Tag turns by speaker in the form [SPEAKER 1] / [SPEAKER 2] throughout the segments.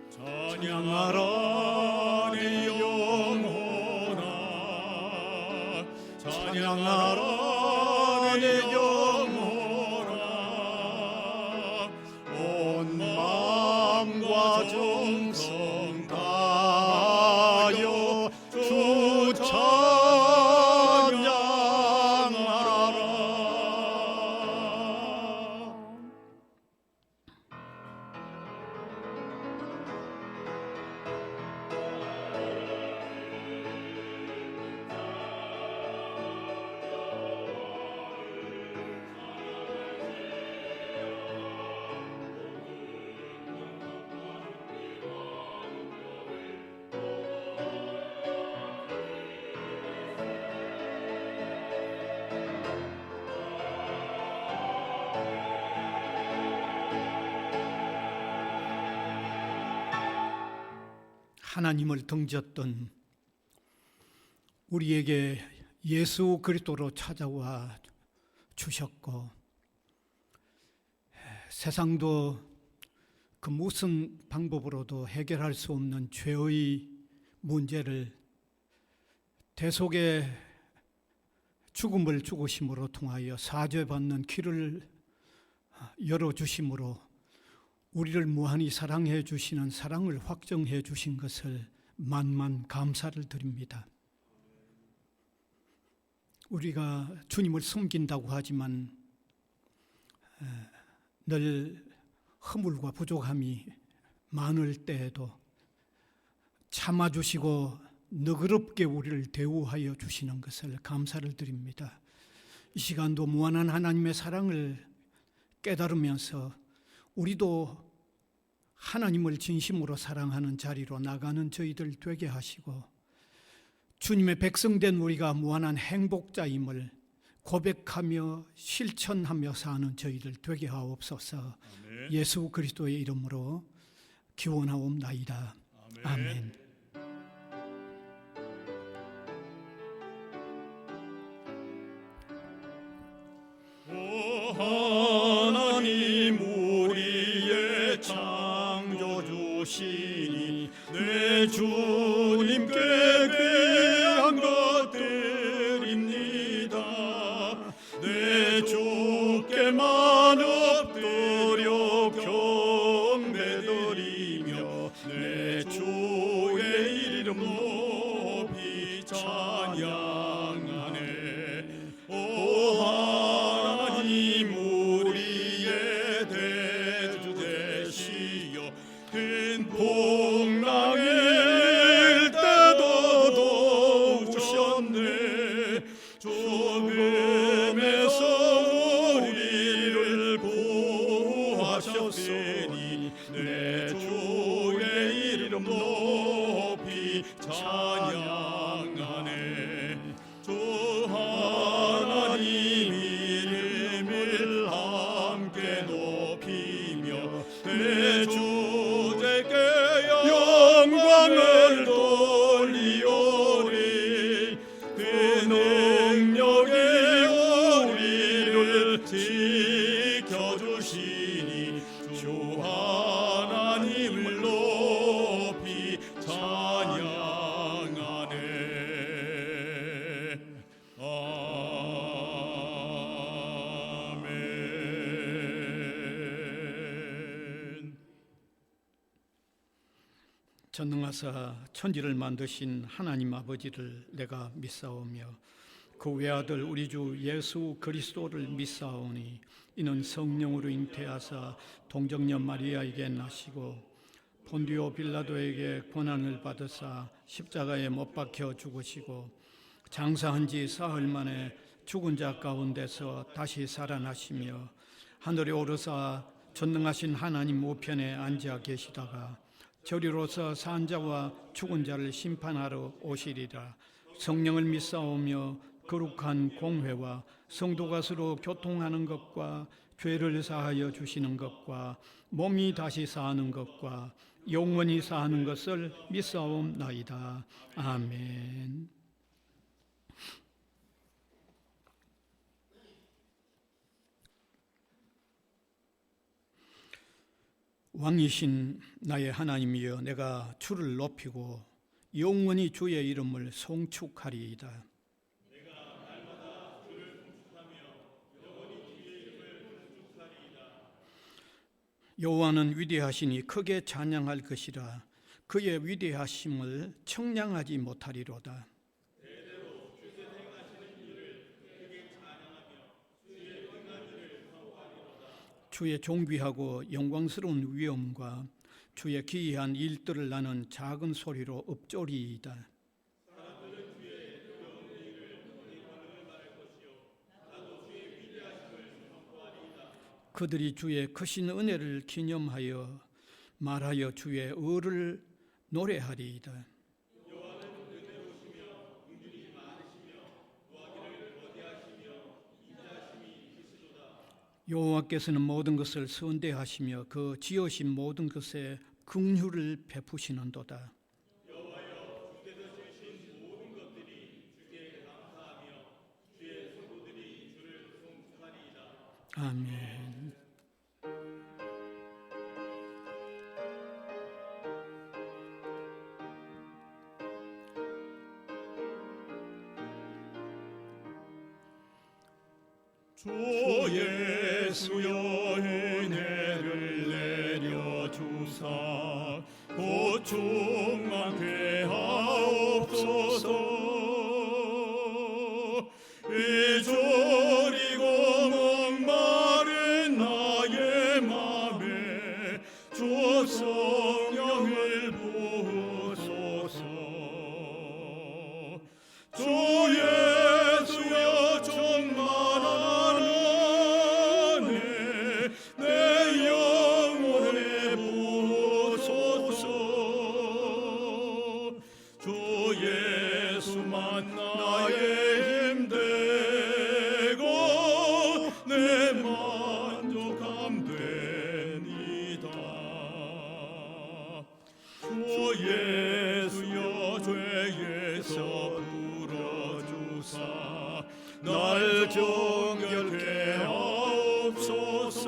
[SPEAKER 1] 찬양하라 내 영혼아, 찬양하라 내 영혼아, 온 마음과 정성 다하여 주 찬양하라.
[SPEAKER 2] 하나님을 등졌던 우리에게 예수 그리스도로 찾아와 주셨고, 세상도 그 무슨 방법으로도 해결할 수 없는 죄의 문제를 대속의 죽음을 죽으심으로 통하여 사죄받는 길을 열어주심으로 우리를 무한히 사랑해 주시는 사랑을 확정해 주신 것을 만만 감사를 드립니다. 우리가 주님을 섬긴다고 하지만 늘 허물과 부족함이 많을 때에도 참아주시고 너그럽게 우리를 대우하여 주시는 것을 감사를 드립니다. 이 시간도 무한한 하나님의 사랑을 깨달으면서 우리도 하나님을 진심으로 사랑하는 자리로 나가는 저희들 되게 하시고, 주님의 백성된 우리가 무한한 행복자임을 고백하며 실천하며 사는 저희들 되게 하옵소서. 아멘. 예수 그리스도의 이름으로 기원하옵나이다. 아멘. 아멘.
[SPEAKER 1] 내 주님께 귀한 것들입니다. 내 주께만 엎드려 경배드리며 내 주의 이름 높이 찬양하네. 오 하나님, 우리의 대주 되시어 큰 풍랑일 때도 도우셨네. 죽음에서 우리를 구하셨으니 내 주의 이름 높이 찬양하네. 주 하나님 이름을 함께 높이며 내 주제께 영광을 돌리오리. 그 능력이 우리를 지켜주시니 주 하나님을 높이 찬양하네. 아멘.
[SPEAKER 2] 전능하사 천지를 만드신 하나님 아버지를 내가 믿사오며 그 외아들 우리 주 예수 그리스도를 믿사오니 이는 성령으로 잉태하사 동정녀 마리아에게 나시고 본디오 빌라도에게 고난을 받으사 십자가에 못 박혀 죽으시고 장사한 지 사흘 만에 죽은 자 가운데서 다시 살아나시며 하늘에 오르사 전능하신 하나님 우편에 앉아 계시다가 저리로서 산 자와 죽은 자를 심판하러 오시리라. 성령을 믿사오며 거룩한 공회와 성도가 서로 교통하는 것과 죄를 사하여 주시는 것과 몸이 다시 사는 것과 영원히 사는 것을 믿사옵나이다. 아멘. 왕이신 나의 하나님이여, 내가 주를 높이고 영원히 주의 이름을 송축하리이다. 여호와는 위대하시니 크게 찬양할 것이라. 그의 위대하심을 청량하지 못하리로다. 주의 존귀하고 영광스러운 위엄과 주의 기이한 일들을 나는 작은 소리로 읊조리이다. 그들이 주의 크신 은혜를 기념하여 말하여 주의 의를 노래하리이다. 여호와께서는 모든 것을 선대하시며 그 지으신 모든 것에 긍휼을 베푸시는도다. 아멘.
[SPEAKER 1] 주 예수여 은혜를 내려주사 곧 충만케 하옵소서. 이저리고 목마른 나의 맘에 주 성령을 부으소서. 주 예수여 충만한 은혜 내 영혼에 부으소서. 주 예수만 나의 힘되고 내 만족함 됩니다. 주 예수여 죄에서 풀어주사 날 정결케 하옵소서.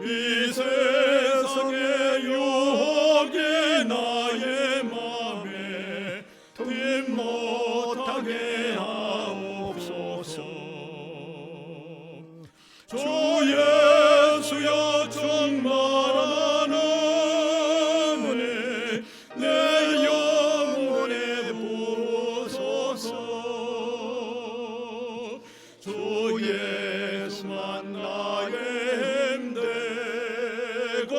[SPEAKER 1] 이 세상의 유혹에 나의 맘에 틈 못하게 하옵소서. 주 예수여 충만한 은혜 내 영혼에 부으소서. 주 예수만 나의 힘되고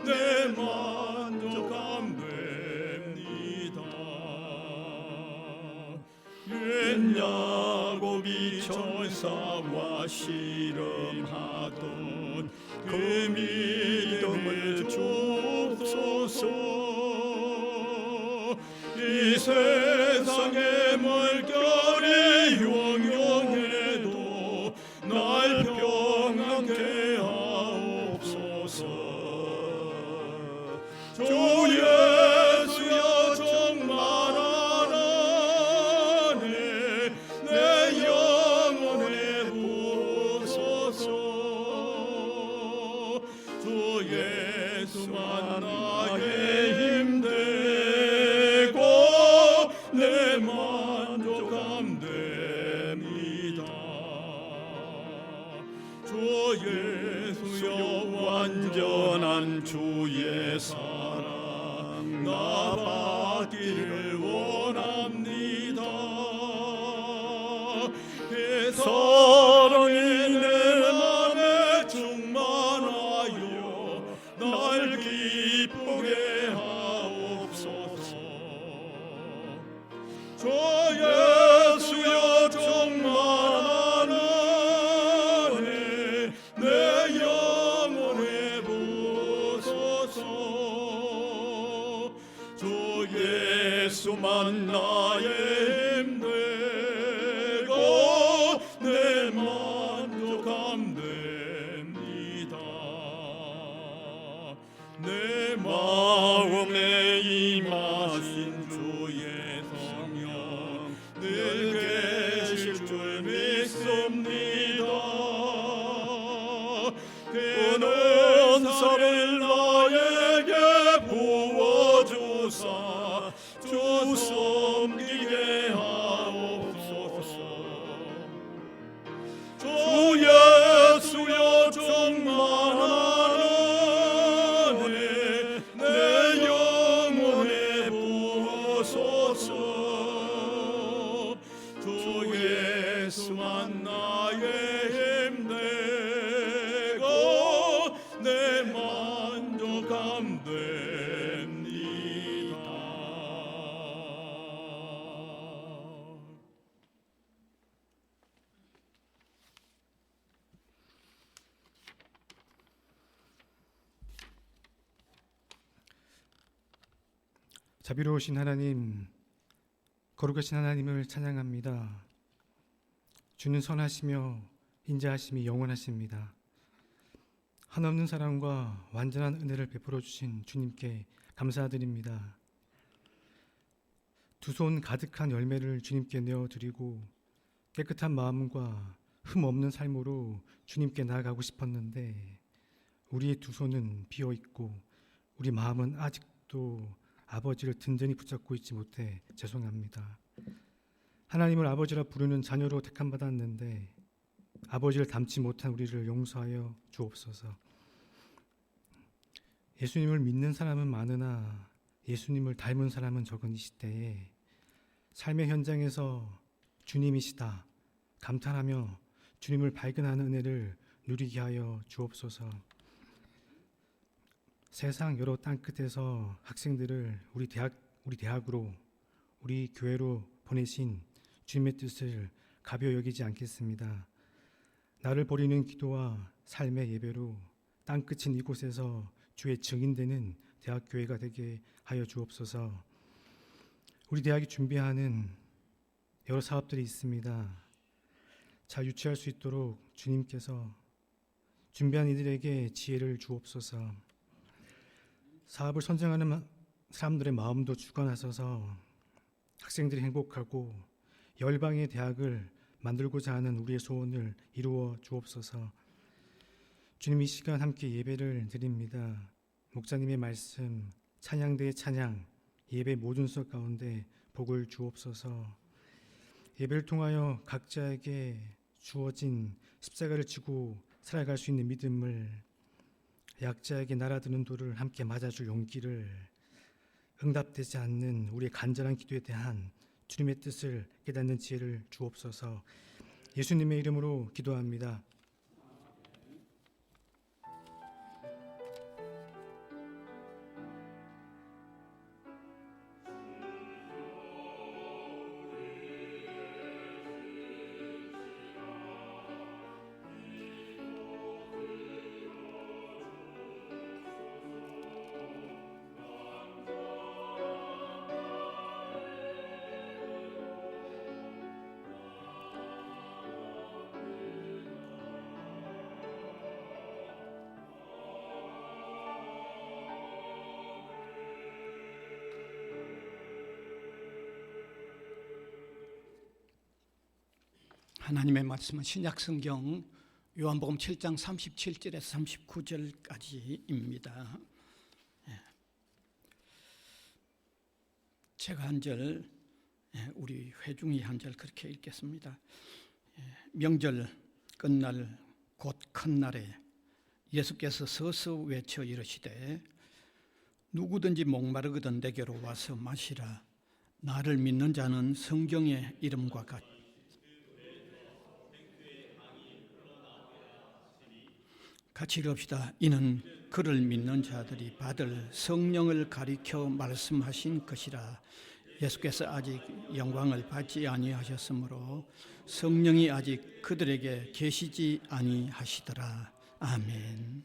[SPEAKER 1] 내 만족함 됩니다. 옛 야곱이 천사와 씨름하던 그 믿음을 주옵소서. 이 세상의 물결이 용용해도 날 평안케 하옵소서. 주 예수여 충만한 은혜 내 영혼에 부으소서. 주 예수만 나의 힘되고 내 만족함 됩니다. 주 예수여 완전한 주의 사랑 나 받기를 원합니다. 그 사랑이 내 맘에 충만하여 날 기쁘게 하옵소서. 주 예수여 충만한 은혜 내 영혼에 부으소서. 주 예수만 나의 힘되고 내 만족함 됩니다. 내 마음에 임하신 주의 성령 늘 계실 줄 믿습니다. 그는 살을 나에게 부어주사 주 섬기게 하옵소서. 주 예수여 충만하네 내 영혼에 부어소서. 주 예수만 나의 힘 되고 내 만족함 됩니다.
[SPEAKER 3] 자비로우신 하나님, 거룩하신 하나님을 찬양합니다. 주는 선하시며 인자하심이 영원하십니다. 한없는 사랑과 완전한 은혜를 베풀어 주신 주님께 감사드립니다. 두 손 가득한 열매를 주님께 내어드리고 깨끗한 마음과 흠 없는 삶으로 주님께 나아가고 싶었는데 우리의 두 손은 비어 있고 우리 마음은 아직도 아버지를 든든히 붙잡고 있지 못해 죄송합니다. 하나님을 아버지라 부르는 자녀로 택함 받았는데 아버지를 닮지 못한 우리를 용서하여 주옵소서. 예수님을 믿는 사람은 많으나 예수님을 닮은 사람은 적은 이 시대에 삶의 현장에서 주님이시다 감탄하며 주님을 발견하는 은혜를 누리게 하여 주옵소서. 세상 여러 땅끝에서 학생들을 우리 대학으로 우리 교회로 보내신 주님의 뜻을 가벼이 여기지 않겠습니다. 나를 버리는 기도와 삶의 예배로 땅끝인 이곳에서 주의 증인되는 대학교회가 되게 하여 주옵소서. 우리 대학이 준비하는 여러 사업들이 있습니다. 잘 유치할 수 있도록 주님께서 준비한 이들에게 지혜를 주옵소서. 사업을 선정하는 사람들의 마음도 주관하셔서 학생들이 행복하고 열방의 대학을 만들고자 하는 우리의 소원을 이루어 주옵소서. 주님, 이 시간 함께 예배를 드립니다. 목사님의 말씀, 찬양대의 찬양, 예배 모든 수업 가운데 복을 주옵소서. 예배를 통하여 각자에게 주어진 십자가를 지고 살아갈 수 있는 믿음을, 약자에게 날아드는 돌을 함께 맞아줄 용기를, 응답되지 않는 우리의 간절한 기도에 대한 주님의 뜻을 깨닫는 지혜를 주옵소서. 예수님의 이름으로 기도합니다.
[SPEAKER 2] 하나님의 말씀은 신약성경 요한복음 7장 37절에서 39절까지입니다. 제가 한 절, 우리 회중이 한 절 그렇게 읽겠습니다. 명절 끝날 곧 큰 날에 예수께서 서서 외쳐 이르시되 누구든지 목마르거든 내게로 와서 마시라. 나를 믿는 자는 성경의 이름과 같이 같이 읽읍시다. 이는 그를 믿는 자들이 받을 성령을 가리켜 말씀하신 것이라. 예수께서 아직 영광을 받지 아니하셨으므로 성령이 아직 그들에게 계시지 아니하시더라. 아멘.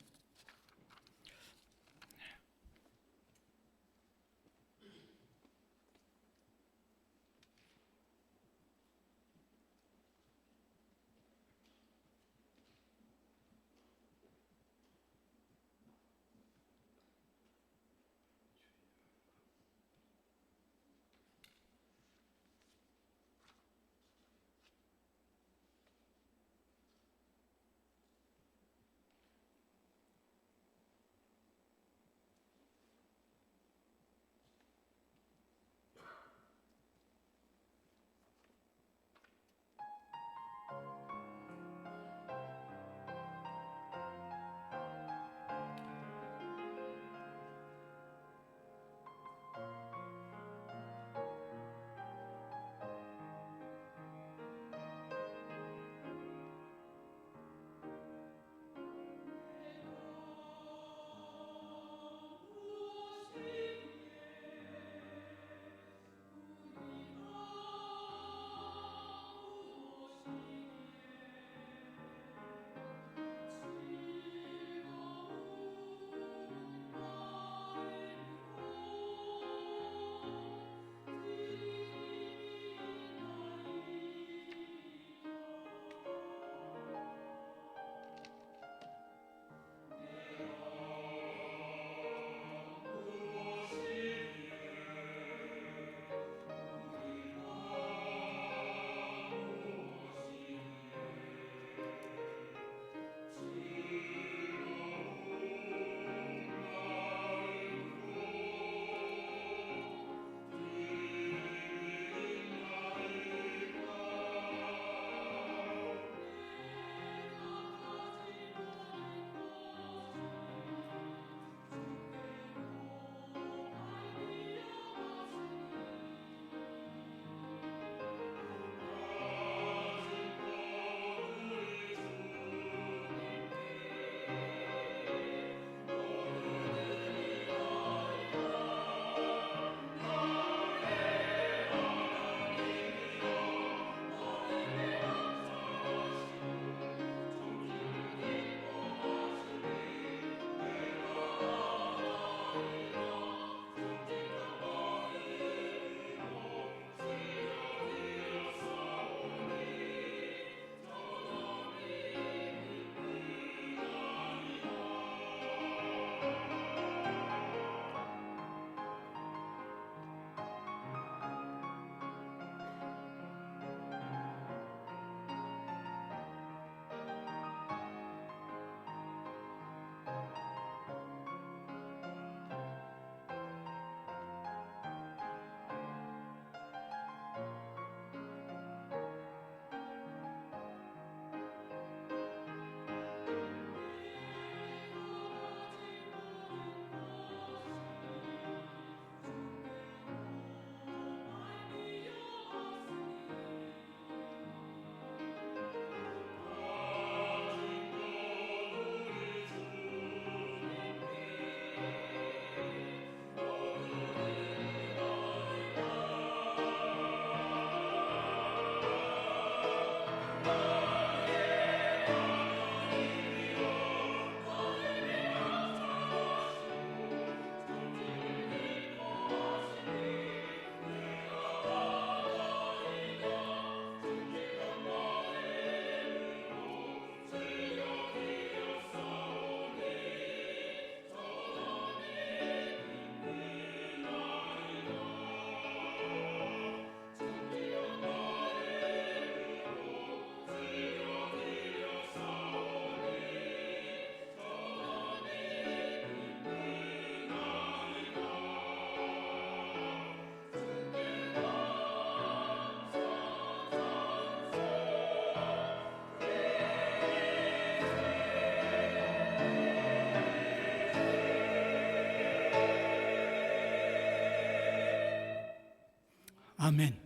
[SPEAKER 2] 아멘.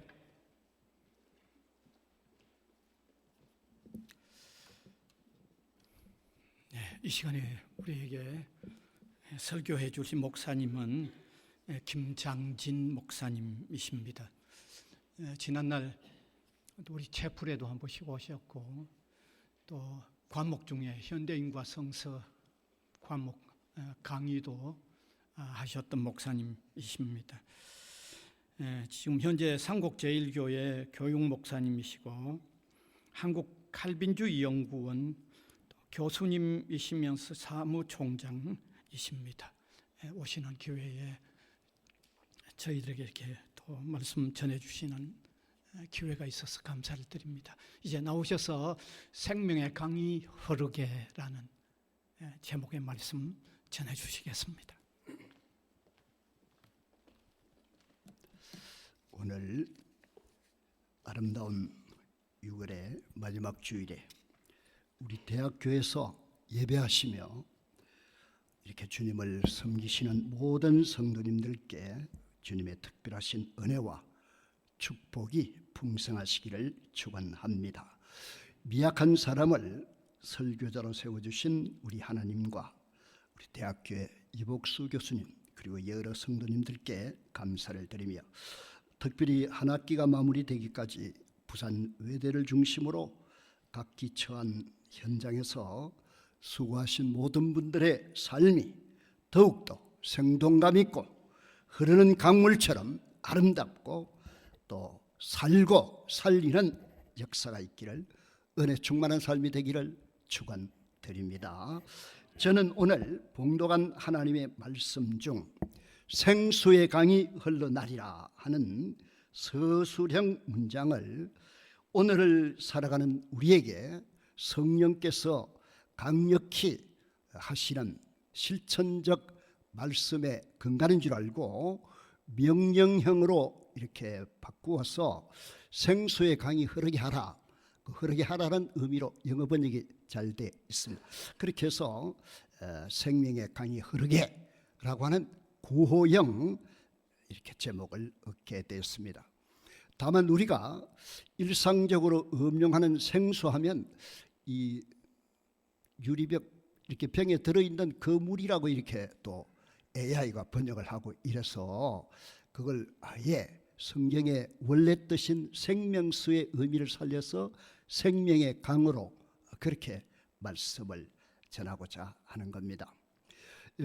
[SPEAKER 2] 네, 이 시간에 우리에게 설교해 주신 목사님은 김장진 목사님이십니다. 지난날 우리 채플에도 한 번씩 오셨고 또 관목 중에 현대인과 성서 관목 강의도 하셨던 목사님이십니다. 지금 현재 삼국제일교회 교육 목사님이시고 한국 칼빈주의 연구원 교수님이시면서 사무총장이십니다. 오시는 기회에 저희들에게 이렇게 또 말씀 전해주시는 기회가 있어서 감사를 드립니다. 이제 나오셔서 생명의 강이 흐르게라는 제목의 말씀 전해주시겠습니다.
[SPEAKER 4] 오늘 아름다운 6월의 마지막 주일에 우리 대학교에서 예배하시며 이렇게 주님을 섬기시는 모든 성도님들께 주님의 특별하신 은혜와 축복이 풍성하시기를 축원합니다. 미약한 사람을 설교자로 세워주신 우리 하나님과 우리 대학교의 이복수 교수님 그리고 여러 성도님들께 감사를 드리며 특별히 한 학기가 마무리되기까지 부산 외대를 중심으로 각기 처한 현장에서 수고하신 모든 분들의 삶이 더욱더 생동감 있고 흐르는 강물처럼 아름답고 또 살고 살리는 역사가 있기를 은혜 충만한 삶이 되기를 축원드립니다. 저는 오늘 봉독한 하나님의 말씀 중 생수의 강이 흘러나리라 하는 서술형 문장을 오늘을 살아가는 우리에게 성령께서 강력히 하시는 실천적 말씀의 근간인 줄 알고 명령형으로 이렇게 바꾸어서 생수의 강이 흐르게 하라, 흐르게 하라는 의미로 영어 번역이 잘 돼 있습니다. 그렇게 해서 생명의 강이 흐르게라고 하는 구호형 이렇게 제목을 얻게 되었습니다. 다만 우리가 일상적으로 음용하는 생수하면 이 유리병 이렇게 병에 들어있는 그 물이라고 이렇게 또 AI가 번역을 하고 이래서 그걸 아예 성경의 원래 뜻인 생명수의 의미를 살려서 생명의 강으로 그렇게 말씀을 전하고자 하는 겁니다.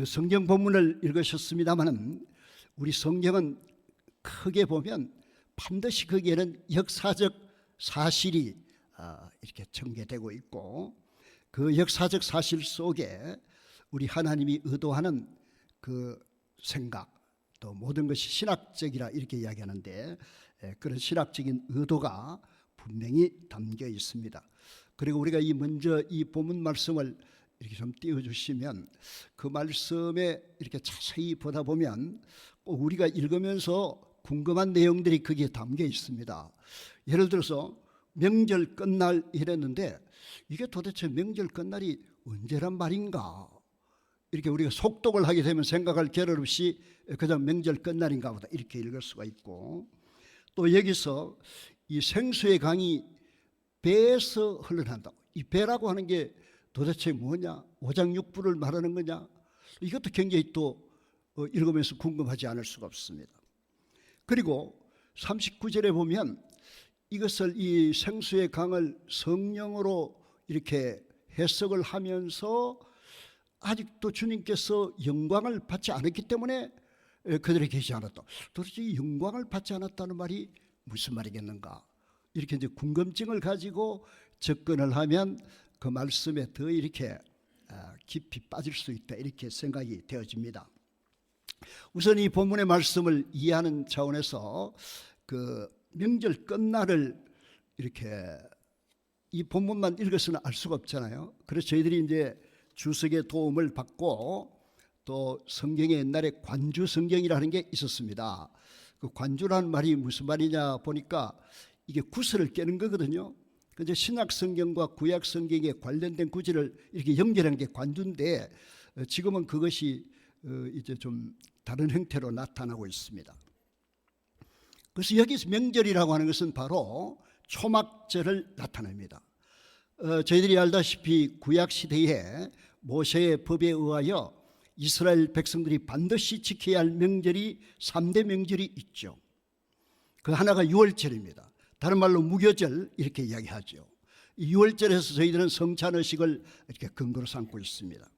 [SPEAKER 4] 성경 본문을 읽으셨습니다마는 우리 성경은 크게 보면 반드시 거기에는 역사적 사실이 이렇게 전개되고 있고 그 역사적 사실 속에 우리 하나님이 의도하는 그 생각 또 모든 것이 신학적이라 이렇게 이야기하는데 그런 신학적인 의도가 분명히 담겨 있습니다. 그리고 우리가 먼저 이 본문 말씀을 이렇게 좀 띄워주시면 그 말씀에 이렇게 자세히 보다 보면 꼭 우리가 읽으면서 궁금한 내용들이 거기에 담겨 있습니다. 예를 들어서 명절 끝날 이랬는데 이게 도대체 명절 끝날이 언제란 말인가? 이렇게 우리가 속독을 하게 되면 생각할 겨를 없이 그냥 명절 끝날인가 보다 이렇게 읽을 수가 있고 또 여기서 이 생수의 강이 배에서 흘러난다고 이 배라고 하는 게 도대체 뭐냐? 오장육부를 말하는 거냐? 이것도 굉장히 또 읽으면서 궁금하지 않을 수가 없습니다. 그리고 39절에 보면 이것을 이 생수의 강을 성령으로 이렇게 해석을 하면서 아직도 주님께서 영광을 받지 않았기 때문에 그들이 계시지 않았다. 도대체 이 영광을 받지 않았다는 말이 무슨 말이겠는가? 이렇게 이제 궁금증을 가지고 접근을 하면 그 말씀에 더 이렇게 깊이 빠질 수 있다 이렇게 생각이 되어집니다. 우선 이 본문의 말씀을 이해하는 차원에서 그 명절 끝날을 이렇게 이 본문만 읽어서는 알 수가 없잖아요. 그래서 저희들이 이제 주석의 도움을 받고 또 성경에 옛날에 관주 성경이라는 게 있었습니다. 그 관주라는 말이 무슨 말이냐 보니까 이게 구슬을 깨는 거거든요. 근데 신약 성경과 구약 성경에 관련된 구절을 이렇게 연결하는 게 관주인데 지금은 그것이 이제 좀 다른 형태로 나타나고 있습니다. 그래서 여기서 명절이라고 하는 것은 바로 초막절을 나타냅니다. 저희들이 알다시피 구약시대에 모세의 법에 의하여 이스라엘 백성들이 반드시 지켜야 할 명절이 3대 명절이 있죠. 그 하나가 유월절입니다. 다른 말로 무교절 이렇게 이야기하죠. 이 유월절에서 저희들은 성찬의식을 이렇게 근거로 삼고 있습니다.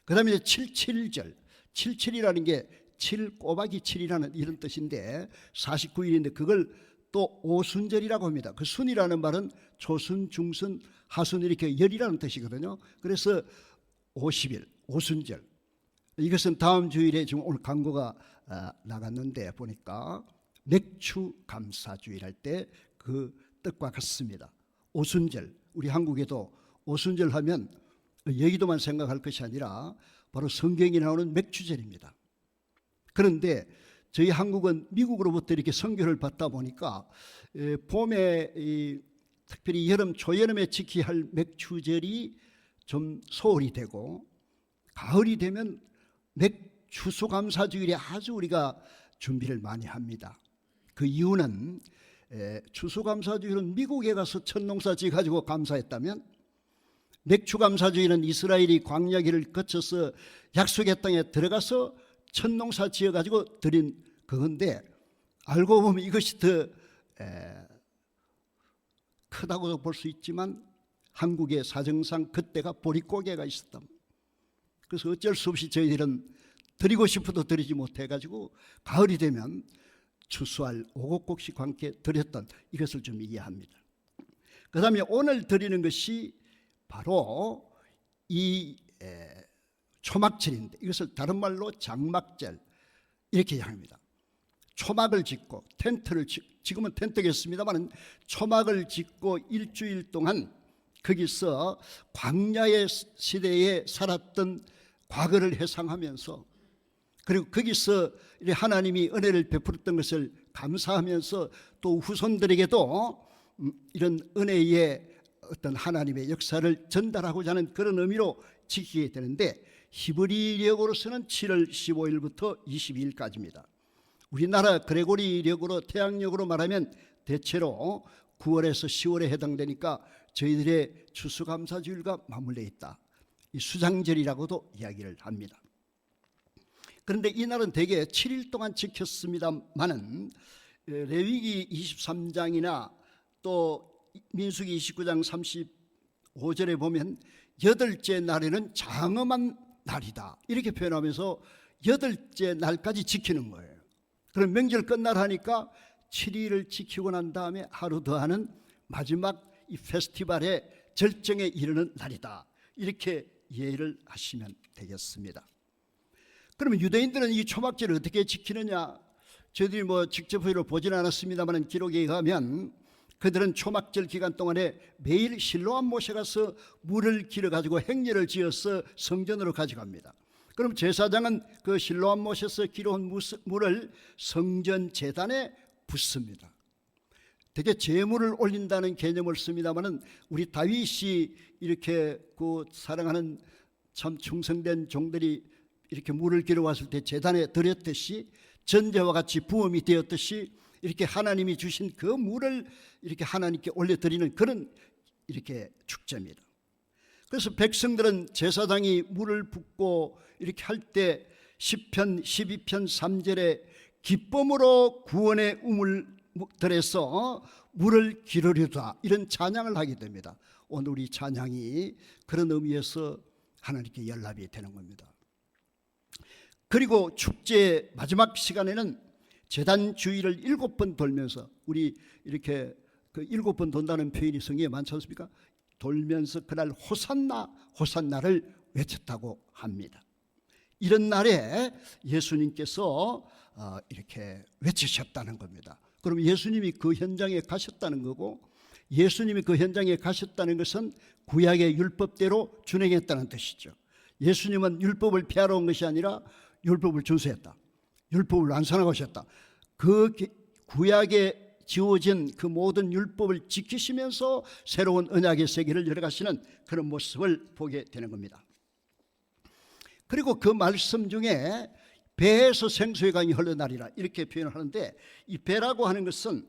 [SPEAKER 4] 그 다음에 77절, 77이라는 게 7 꼬박이 7이라는 이런 뜻인데 49일인데 그걸 또 오순절이라고 합니다. 그 순이라는 말은 초순, 중순, 하순 이렇게 열이라는 뜻이거든요. 그래서 50일, 오순절. 이것은 다음 주일에 지금 오늘 광고가 나갔는데 보니까 맥추 감사주일 할 때 그 뜻과 같습니다. 오순절, 우리 한국에도 오순절 하면 여의도만 생각할 것이 아니라 바로 성경이 나오는 맥추절입니다. 그런데 저희 한국은 미국으로부터 이렇게 선교를 받다 보니까 봄에 특별히 여름, 초여름에 지켜야 할 맥추절이 좀 소홀히 되고 가을이 되면 맥추수감사주일에 아주 우리가 준비를 많이 합니다. 그 이유는 추수감사주일은 미국에 가서 첫 농사 지어가지고 감사했다면 맥추감사주일은 이스라엘이 광야길을 거쳐서 약속의 땅에 들어가서 첫 농사 지어가지고 드린 그건데 알고 보면 이것이 더 크다고 볼 수 있지만 한국의 사정상 그때가 보릿고개가 있었다. 그래서 어쩔 수 없이 저희들은 드리고 싶어도 드리지 못해가지고 가을이 되면 추수할 오곡곡식 함께 드렸던 이것을 좀 이해합니다. 그 다음에 오늘 드리는 것이 바로 이 초막절인데 이것을 다른 말로 장막절 이렇게 이야기합니다. 초막을 짓고 텐트를 지금은 텐트겠습니다만 초막을 짓고 일주일 동안 거기서 광야의 시대에 살았던 과거를 회상하면서 그리고 거기서 하나님이 은혜를 베풀었던 것을 감사하면서 또 후손들에게도 이런 은혜의 어떤 하나님의 역사를 전달하고자 하는 그런 의미로 지키게 되는데 히브리력으로서는 7월 15일부터 22일까지입니다. 우리나라 그레고리력으로 태양력으로 말하면 대체로 9월에서 10월에 해당되니까 저희들의 추수감사주일과 맞물려 있다. 이 수장절이라고도 이야기를 합니다. 그런데 이날은 대개 7일 동안 지켰습니다마는 레위기 23장이나 또 민수기 29장 35절에 보면 8째 날에는 장엄한 날이다 이렇게 표현하면서 8째 날까지 지키는 거예요. 그럼 명절 끝날 하니까 7일을 지키고 난 다음에 하루 더 하는 마지막 이 페스티벌의 절정에 이르는 날이다 이렇게 이해를 하시면 되겠습니다. 그러면 유대인들은 이 초막절을 어떻게 지키느냐? 저희들이 직접 회로 보지는 않았습니다만 기록에 의하면 그들은 초막절 기간 동안에 매일 실로암 못에 가서 물을 길어가지고 행렬을 지어서 성전으로 가져갑니다. 그럼 제사장은 그 실로암 못에서 길어온 물을 성전 제단에 붓습니다. 되게 제물을 올린다는 개념을 씁니다마는 우리 다윗이 이렇게 그 사랑하는 참 충성된 종들이 이렇게 물을 길어왔을 때 제단에 드렸듯이 전제와 같이 부음이 되었듯이 이렇게 하나님이 주신 그 물을 이렇게 하나님께 올려드리는 그런 이렇게 축제입니다. 그래서 백성들은 제사장이 물을 붓고 이렇게 할 때 시편 12편 3절에 기쁨으로 구원의 우물들에서 물을 기르려다 이런 찬양을 하게 됩니다. 오늘 우리 찬양이 그런 의미에서 하나님께 연락이 되는 겁니다. 그리고 축제 마지막 시간에는 제단 주위를 7번 돌면서 우리 이렇게 그 7번 돈다는 표현이 성경에 많지 않습니까? 돌면서 그날 호산나 호산나를 외쳤다고 합니다. 이런 날에 예수님께서 이렇게 외치셨다는 겁니다. 그럼 예수님이 그 현장에 가셨다는 거고 예수님이 그 현장에 가셨다는 것은 구약의 율법대로 준행했다는 뜻이죠. 예수님은 율법을 폐하러 온 것이 아니라 율법을 준수했다. 율법을 완성하고 오셨다. 그 구약에 지어진 그 모든 율법을 지키시면서 새로운 언약의 세계를 열어가시는 그런 모습을 보게 되는 겁니다. 그리고 그 말씀 중에 배에서 생수의 강이 흘러나리라 이렇게 표현을 하는데, 이 배라고 하는 것은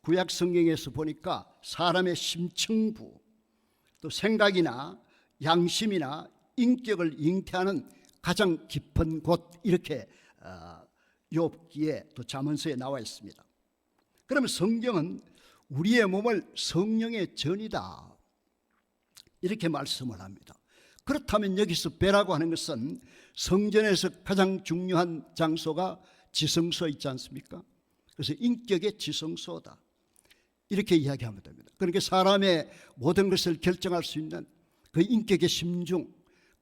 [SPEAKER 4] 구약 성경에서 보니까 사람의 심층부, 또 생각이나 양심이나 인격을 잉태하는 가장 깊은 곳, 이렇게 욥기에 또 잠언서에 나와 있습니다. 그러면 성경은 우리의 몸을 성령의 전이다 이렇게 말씀을 합니다. 그렇다면 여기서 배라고 하는 것은 성전에서 가장 중요한 장소가 지성소 있지 않습니까? 그래서 인격의 지성소다 이렇게 이야기하면 됩니다. 그러니까 사람의 모든 것을 결정할 수 있는 그 인격의 심중,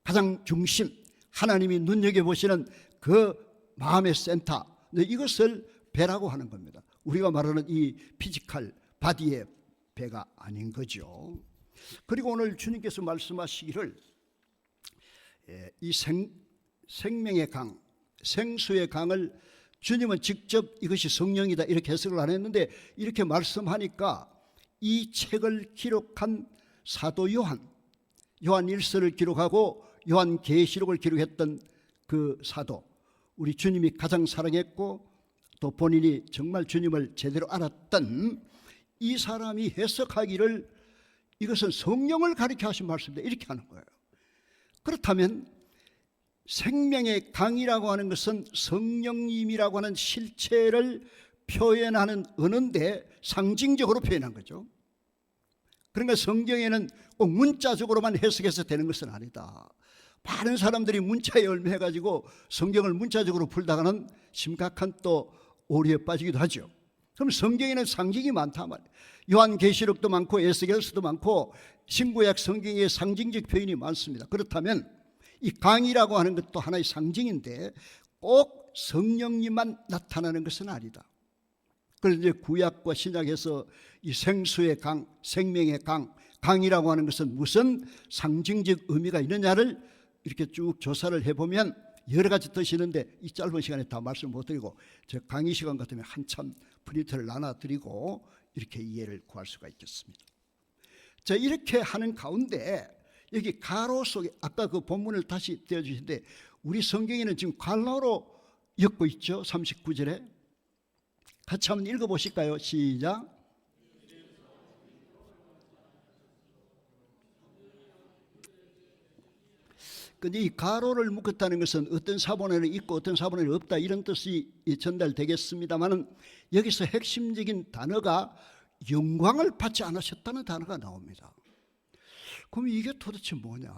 [SPEAKER 4] 가장 중심, 하나님이 눈여겨보시는 그 마음의 센터, 이것을 배라고 하는 겁니다. 우리가 말하는 이 피지컬 바디의 배가 아닌 거죠. 그리고 오늘 주님께서 말씀하시기를 이 생명의 강, 생수의 강을 주님은 직접 이것이 성령이다 이렇게 해석을 안 했는데, 이렇게 말씀하니까 이 책을 기록한 사도 요한 1서를 기록하고 요한 계시록을 기록했던 그 사도, 우리 주님이 가장 사랑했고 또 본인이 정말 주님을 제대로 알았던 이 사람이 해석하기를 이것은 성령을 가리켜 하신 말씀이다 이렇게 하는 거예요. 그렇다면 생명의 강이라고 하는 것은 성령님이라고 하는 실체를 표현하는 언어인데 상징적으로 표현한 거죠. 그러니까 성경에는 꼭 문자적으로만 해석해서 되는 것은 아니다. 많은 사람들이 문자에 얽매여가지고 성경을 문자적으로 풀다가는 심각한 또 오류에 빠지기도 하죠. 그럼 성경에는 상징이 많단 말이에요. 요한계시록도 많고 에스겔서도 많고 신구약 성경에 상징적 표현이 많습니다. 그렇다면 이 강이라고 하는 것도 하나의 상징인데 꼭 성령님만 나타나는 것은 아니다. 그래서 이제 구약과 신약에서 이 생수의 강, 생명의 강, 강이라고 하는 것은 무슨 상징적 의미가 있느냐를 이렇게 쭉 조사를 해보면 여러 가지 뜻이 있는데 이 짧은 시간에 다 말씀 못 드리고 제 강의 시간 같으면 한참 프린트를 나눠드리고 이렇게 이해를 구할 수가 있겠습니다. 자, 이렇게 하는 가운데 여기 가로 속에 아까 그 본문을 다시 떼어주시는데 우리 성경에는 지금 갈라로 엮고 있죠. 39절에 같이 한번 읽어보실까요? 시작. 근데 이 가로를 묶었다는 것은 어떤 사본에는 있고 어떤 사본에는 없다 이런 뜻이 전달되겠습니다만은 여기서 핵심적인 단어가 영광을 받지 않으셨다는 단어가 나옵니다. 그럼 이게 도대체 뭐냐?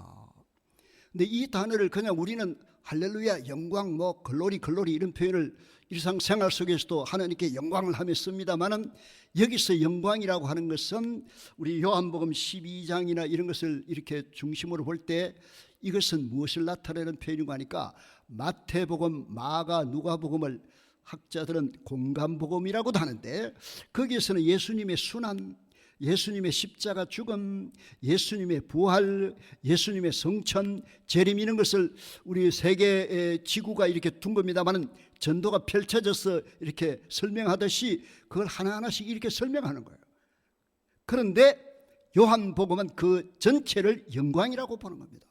[SPEAKER 4] 근데 이 단어를 그냥 우리는 할렐루야, 영광, 뭐 글로리 이런 표현을 일상생활 속에서도 하나님께 영광을 하며 씁니다만은 여기서 영광이라고 하는 것은 우리 요한복음 12장이나 이런 것을 이렇게 중심으로 볼 때 이것은 무엇을 나타내는 표현인가 하니까 마태복음, 마가, 누가복음을 학자들은 공간복음이라고도 하는데 거기에서는 예수님의 순환, 예수님의 십자가 죽음, 예수님의 부활, 예수님의 성천, 재림 이런 것을 우리 세계의 지구가 이렇게 둔 겁니다만은 전도가 펼쳐져서 이렇게 설명하듯이 그걸 하나하나씩 이렇게 설명하는 거예요. 그런데 요한복음은 그 전체를 영광이라고 보는 겁니다.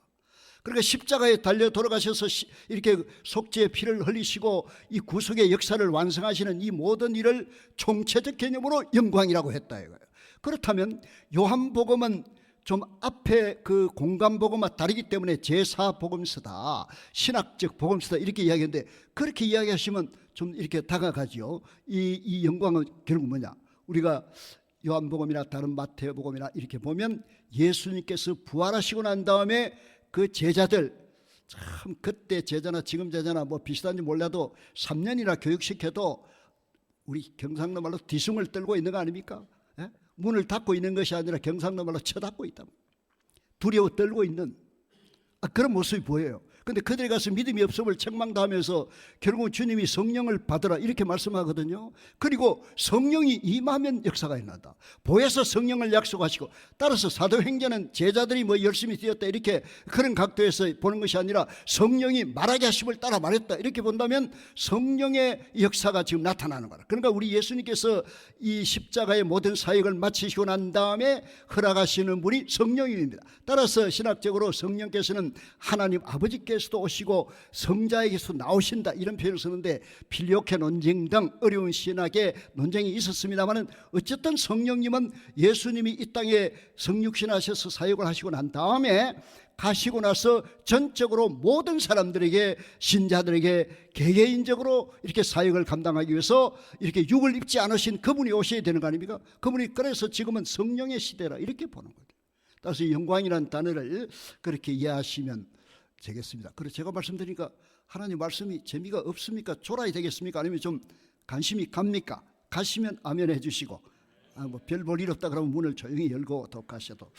[SPEAKER 4] 그러니까 십자가에 달려 돌아가셔서 이렇게 속죄의 피를 흘리시고 이 구속의 역사를 완성하시는 이 모든 일을 총체적 개념으로 영광이라고 했다 이거예요. 그렇다면 요한복음은 좀 앞에 그 공간복음과 다르기 때문에 제사복음서다, 신학적 복음서다 이렇게 이야기하는데 그렇게 이야기하시면 좀 이렇게 다가가지요. 이 영광은 결국 뭐냐? 우리가 요한복음이나 다른 마태복음이나 이렇게 보면 예수님께서 부활하시고 난 다음에 그 제자들 참 그때 제자나 지금 제자나 뭐 비슷한지 몰라도 3년이나 교육시켜도 우리 경상도 말로 뒤숭을 떨고 있는 거 아닙니까? 예? 문을 닫고 있는 것이 아니라 경상도 말로 쳐닫고 있다. 두려워 떨고 있는 그런 모습이 보여요. 그런데 그들이 가서 믿음이 없음을 책망당하면서 결국 주님이 성령을 받으라 이렇게 말씀하거든요. 그리고 성령이 임하면 역사가 일어난다. 보혜서 성령을 약속하시고 따라서 사도행전은 제자들이 뭐 열심히 뛰었다 이렇게 그런 각도에서 보는 것이 아니라 성령이 말하게 하심을 따라 말했다 이렇게 본다면 성령의 역사가 지금 나타나는 거라. 그러니까 우리 예수님께서 이 십자가의 모든 사역을 마치시고 난 다음에 허락하시는 분이 성령님입니다. 따라서 신학적으로 성령께서는 하나님 아버지께 성령께서도 오시고 성자에게서 나오신다 이런 표현을 쓰는데 필요케 논쟁 등 어려운 신학의 논쟁이 있었습니다마는 어쨌든 성령님은 예수님이 이 땅에 성육신하셔서 사역을 하시고 난 다음에 가시고 나서 전적으로 모든 사람들에게, 신자들에게 개개인적으로 이렇게 사역을 감당하기 위해서 이렇게 육을 입지 않으신 그분이 오셔야 되는 거 아닙니까? 그분이 그래서 지금은 성령의 시대라 이렇게 보는 거죠. 따라서 영광이라는 단어를 그렇게 이해하시면 되겠습니다. 그래서 제가 말씀드리니까 하나님 말씀이 재미가 없습니까? 졸아야 되겠습니까? 아니면 좀 관심이 갑니까? 가시면 아멘 해주시고, 뭐 별 볼 일 없다 그러면 문을 조용히 열고 더 가셔도.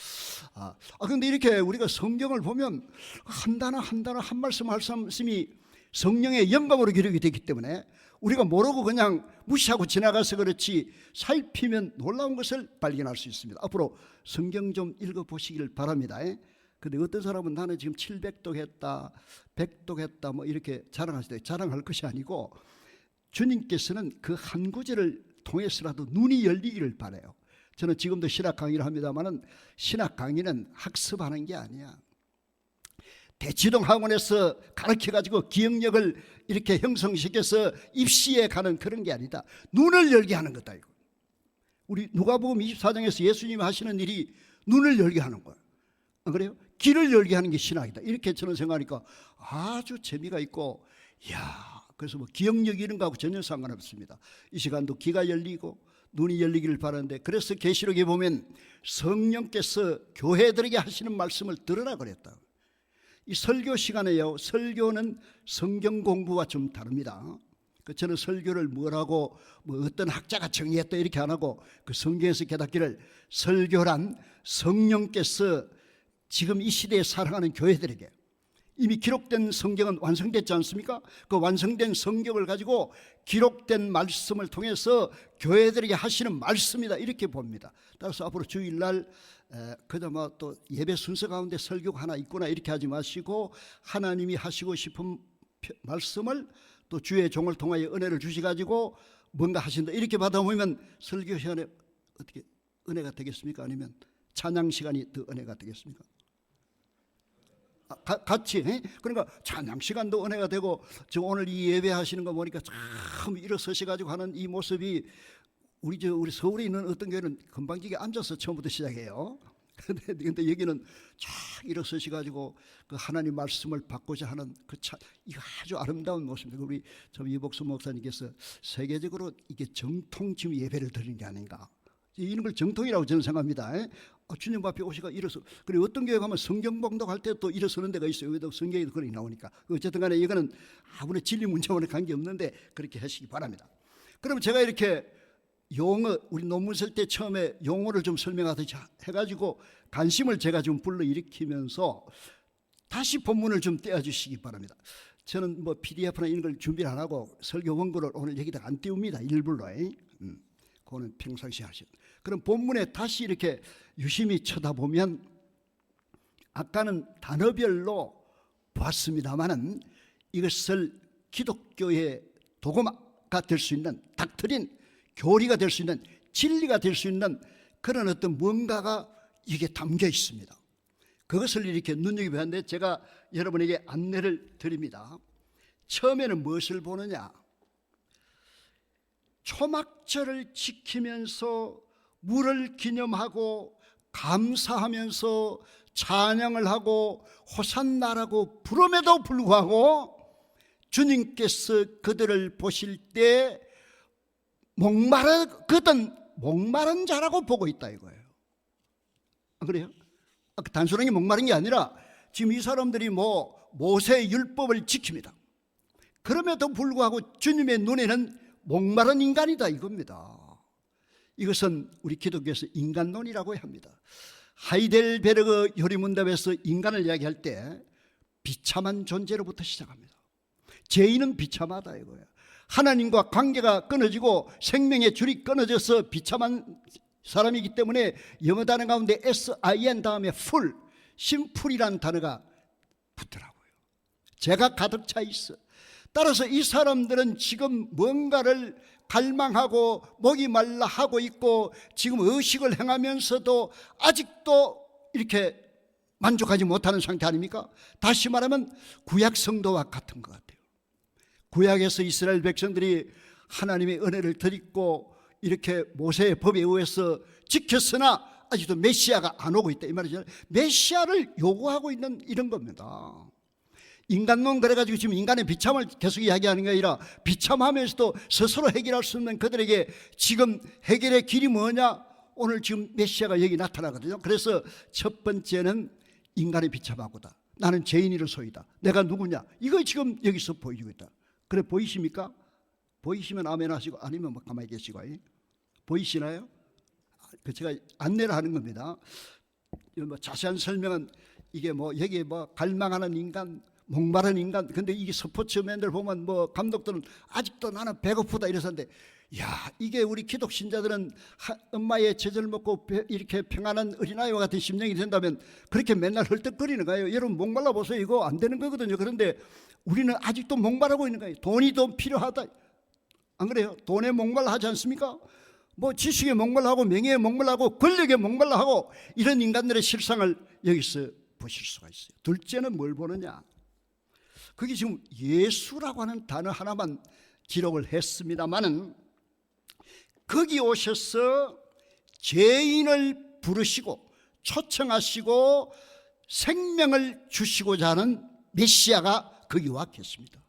[SPEAKER 4] 근데 이렇게 우리가 성경을 보면 한 단어 한 단어 한 말씀 한 말씀이 성령의 영감으로 기록이 되기 때문에 우리가 모르고 그냥 무시하고 지나가서 그렇지 살피면 놀라운 것을 발견할 수 있습니다. 앞으로 성경 좀 읽어보시길 바랍니다. 근데 어떤 사람은 나는 지금 700독 했다 100독 했다 뭐 이렇게 자랑하실 때 자랑할 것이 아니고 주님께서는 그 한 구절을 통해서라도 눈이 열리기를 바라요. 저는 지금도 신학 강의를 합니다마는 신학 강의는 학습하는 게 아니야. 대치동 학원에서 가르쳐가지고 기억력을 이렇게 형성시켜서 입시에 가는 그런 게 아니다. 눈을 열게 하는 거다 이거. 우리 누가복음 24장에서 예수님이 하시는 일이 눈을 열게 하는 거야. 안 그래요? 귀를 열게 하는 게 신학이다. 이렇게 저는 생각하니까 아주 재미가 있고, 이야, 그래서 뭐 기억력 이런 거하고 전혀 상관없습니다. 이 시간도 귀가 열리고 눈이 열리기를 바라는데, 그래서 계시록에 보면 성령께서 교회들에게 하시는 말씀을 들으라 그랬다. 이 설교 시간에요, 설교는 성경 공부와 좀 다릅니다. 저는 설교를 뭐라고 뭐 어떤 학자가 정의했다 이렇게 안 하고 그 성경에서 깨닫기를 설교란 성령께서 지금 이 시대에 살아가는 교회들에게 이미 기록된 성경은 완성됐지 않습니까? 그 완성된 성경을 가지고 기록된 말씀을 통해서 교회들에게 하시는 말씀이다 이렇게 봅니다. 따라서 앞으로 주일날 그나마 또 예배 순서 가운데 설교가 하나 있구나 이렇게 하지 마시고 하나님이 하시고 싶은 말씀을 또 주의 종을 통하여 은혜를 주시가지고 뭔가 하신다 이렇게 받아보면 설교 시간에 어떻게 은혜가 되겠습니까? 아니면 찬양 시간이 더 은혜가 되겠습니까? 같이. 그러니까 찬양 시간도 은혜가 되고, 저 오늘 이 예배 하시는 거 보니까 참 일어서셔가지고 하는 이 모습이 우리 서울에 있는 어떤 교회는 금방지게 앉아서 처음부터 시작해요. 근데 여기는 쫙 일어서셔가지고 그 하나님 말씀을 받고자 하는 이거 아주 아름다운 모습입니다. 우리 이복수 목사님께서 세계적으로 이게 정통 지금 예배를 드리는 게 아닌가. 이런 걸 정통이라고 저는 생각합니다. 주님 앞에 오시가 일어서, 그리고 어떤 교회 가면 성경 봉독할 때 또 일어서는 데가 있어요. 왜냐하면 성경에도 그런 게 나오니까. 어쨌든 간에 이거는 아무런 진리 문자와는 관계없는데 그렇게 하시기 바랍니다. 그럼 제가 이렇게 용어, 우리 논문 쓸 때 처음에 용어를 좀 설명하듯이 해가지고 관심을 제가 좀 불러일으키면서 다시 본문을 좀 떼어주시기 바랍니다. 저는 뭐 PDF나 이런 걸 준비를 안 하고 설교 원고를 오늘 여기다 안 띄웁니다. 일부러. 그거는 평상시에 하시는. 그럼 본문에 다시 이렇게 유심히 쳐다보면 아까는 단어별로 보았습니다마는 이것을 기독교의 도구가 될 수 있는 닥트린, 교리가 될 수 있는, 진리가 될 수 있는 그런 어떤 뭔가가 이게 담겨 있습니다. 그것을 이렇게 눈여겨봤는데 제가 여러분에게 안내를 드립니다. 처음에는 무엇을 보느냐? 초막절을 지키면서 물을 기념하고 감사하면서 찬양을 하고 호산나라고 부름에도 불구하고 주님께서 그들을 보실 때 목마른 자라고 보고 있다 이거예요. 그래요? 단순하게 목마른 게 아니라 지금 이 사람들이 모세의 율법을 지킵니다. 그럼에도 불구하고 주님의 눈에는 목마른 인간이다 이겁니다. 이것은 우리 기독교에서 인간론이라고 합니다. 하이델베르그 요리문답에서 인간을 이야기할 때 비참한 존재로부터 시작합니다. 죄인은 비참하다 이거예요. 하나님과 관계가 끊어지고 생명의 줄이 끊어져서 비참한 사람이기 때문에 영어 단어 가운데 SIN 다음에 full, 심풀이라는 단어가 붙더라고요. 죄가 가득 차 있어. 따라서 이 사람들은 지금 뭔가를 갈망하고 목이 말라 하고 있고 지금 의식을 행하면서도 아직도 이렇게 만족하지 못하는 상태 아닙니까? 다시 말하면 구약 성도와 같은 것 같아요. 구약에서 이스라엘 백성들이 하나님의 은혜를 드리고 이렇게 모세의 법에 의해서 지켰으나 아직도 메시아가 안 오고 있다 이 말이죠. 메시아를 요구하고 있는 이런 겁니다. 인간론 그래가지고 지금 인간의 비참을 계속 이야기하는 게 아니라 비참하면서도 스스로 해결할 수 없는 그들에게 지금 해결의 길이 뭐냐? 오늘 지금 메시아가 여기 나타나거든요. 그래서 첫 번째는 인간의 비참하고다. 나는 죄인이로소이다. 내가 누구냐? 이거 지금 여기서 보이고 있다. 그래 보이십니까? 보이시면 아멘 하시고 아니면 뭐 가만히 계시고. 보이시나요? 그 제가 안내를 하는 겁니다. 뭐 자세한 설명은 이게 뭐 여기에 뭐 갈망하는 인간, 목마른 인간. 근데 이게 스포츠맨들 보면 뭐 감독들은 아직도 나는 배고프다 이러는데, 야 이게 우리 기독 신자들은 엄마의 젖을 먹고 이렇게 평안한 어린아이와 같은 심령이 된다면 그렇게 맨날 헐떡거리는 거예요. 여러분 목말라 보세요. 이거 안 되는 거거든요. 그런데 우리는 아직도 목마르고 있는 거예요. 돈이 더 필요하다. 안 그래요? 돈에 목말라하지 않습니까? 뭐 지식에 목말라하고 명예에 목말라하고 권력에 목말라하고 이런 인간들의 실상을 여기서 보실 수가 있어요. 둘째는 뭘 보느냐? 그게 지금 예수라고 하는 단어 하나만 기록을 했습니다마는 거기 오셔서 죄인을 부르시고 초청하시고 생명을 주시고자 하는 메시아가 거기 와 계십니다.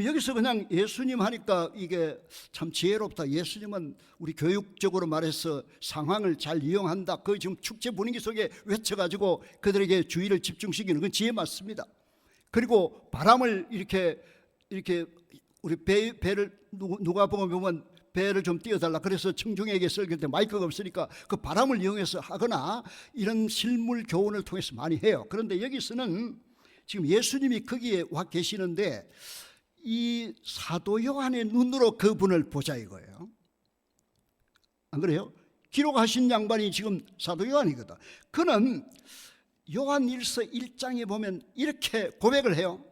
[SPEAKER 4] 여기서 그냥 예수님 하니까 이게 참 지혜롭다. 예수님은 우리 교육적으로 말해서 상황을 잘 이용한다. 그 지금 축제 분위기 속에 외쳐가지고 그들에게 주의를 집중시키는 건 지혜 맞습니다. 그리고 바람을 이렇게 우리 배를 누가 보면 배를 좀 띄워달라. 그래서 청중에게 설교할 때 마이크가 없으니까 그 바람을 이용해서 하거나 이런 실물 교훈을 통해서 많이 해요. 그런데 여기서는 지금 예수님이 거기에 와 계시는데 이 사도 요한의 눈으로 그분을 보자 이거예요. 안 그래요? 기록하신 양반이 지금 사도 요한이거든. 그는 요한일서 1장에 보면 이렇게 고백을 해요.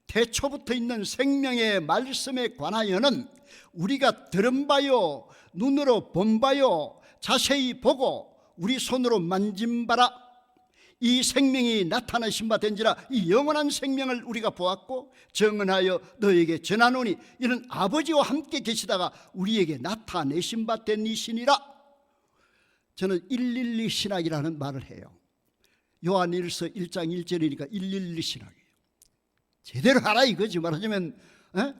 [SPEAKER 4] 태초부터 있는 생명의 말씀에 관하여는 우리가 들은 바요 눈으로 본 바요 자세히 보고 우리 손으로 만진 바라. 이 생명이 나타나신 바 된지라. 이 영원한 생명을 우리가 보았고 정언하여 너에게 전하노니 이는 아버지와 함께 계시다가 우리에게 나타내신 바 된 이시니라. 저는 112 신학이라는 말을 해요. 요한일서 1장 1절이니까 112 신학이에요. 제대로 하라 이거지. 말하자면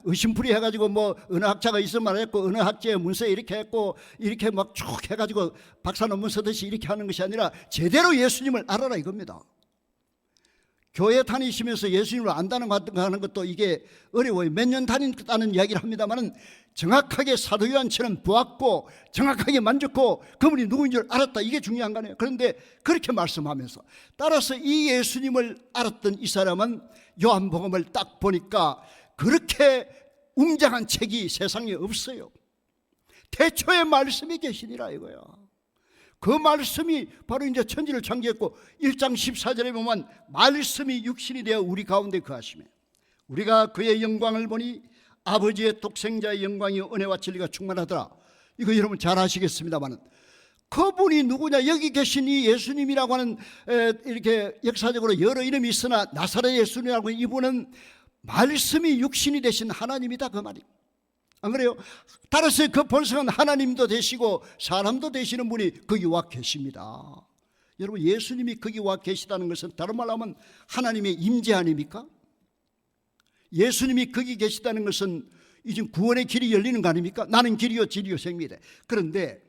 [SPEAKER 4] 의심풀이 해가지고 뭐 어느 학자가 있어 말했고 어느 학자의 문서에 이렇게 했고 이렇게 막 쭉 해가지고 박사 논문 쓰듯이 이렇게 하는 것이 아니라 제대로 예수님을 알아라 이겁니다. 교회 다니시면서 예수님을 안다는 거 하는 것도 이게 어려워요. 몇 년 다닌다는 이야기를 합니다만은 정확하게 사도 요한처럼 보았고 정확하게 만졌고 그분이 누구인 줄 알았다. 이게 중요한 거네요. 그런데 그렇게 말씀하면서 따라서 이 예수님을 알았던 이 사람은 요한복음을 딱 보니까 그렇게 웅장한 책이 세상에 없어요. 태초에 말씀이 계시니라 이거야. 그 말씀이 바로 이제 천지를 창조했고 1장 14절에 보면 말씀이 육신이 되어 우리 가운데 거하시며 우리가 그의 영광을 보니 아버지의 독생자의 영광이 은혜와 진리가 충만하더라. 이거 여러분 잘 아시겠습니다만 그분이 누구냐? 여기 계신 이 예수님이라고 하는 이렇게 역사적으로 여러 이름이 있으나 나사렛 예수님이라고 하는 이분은 말씀이 육신이 되신 하나님이다 그 말이에요. 안 그래요? 따라서 그 본성은 하나님도 되시고 사람도 되시는 분이 거기 와 계십니다. 여러분 예수님이 거기 와 계시다는 것은 다른 말로 하면 하나님의 임재 아닙니까? 예수님이 거기 계시다는 것은 이제 구원의 길이 열리는 거 아닙니까? 나는 길이요 진리요 생명이다. 그런데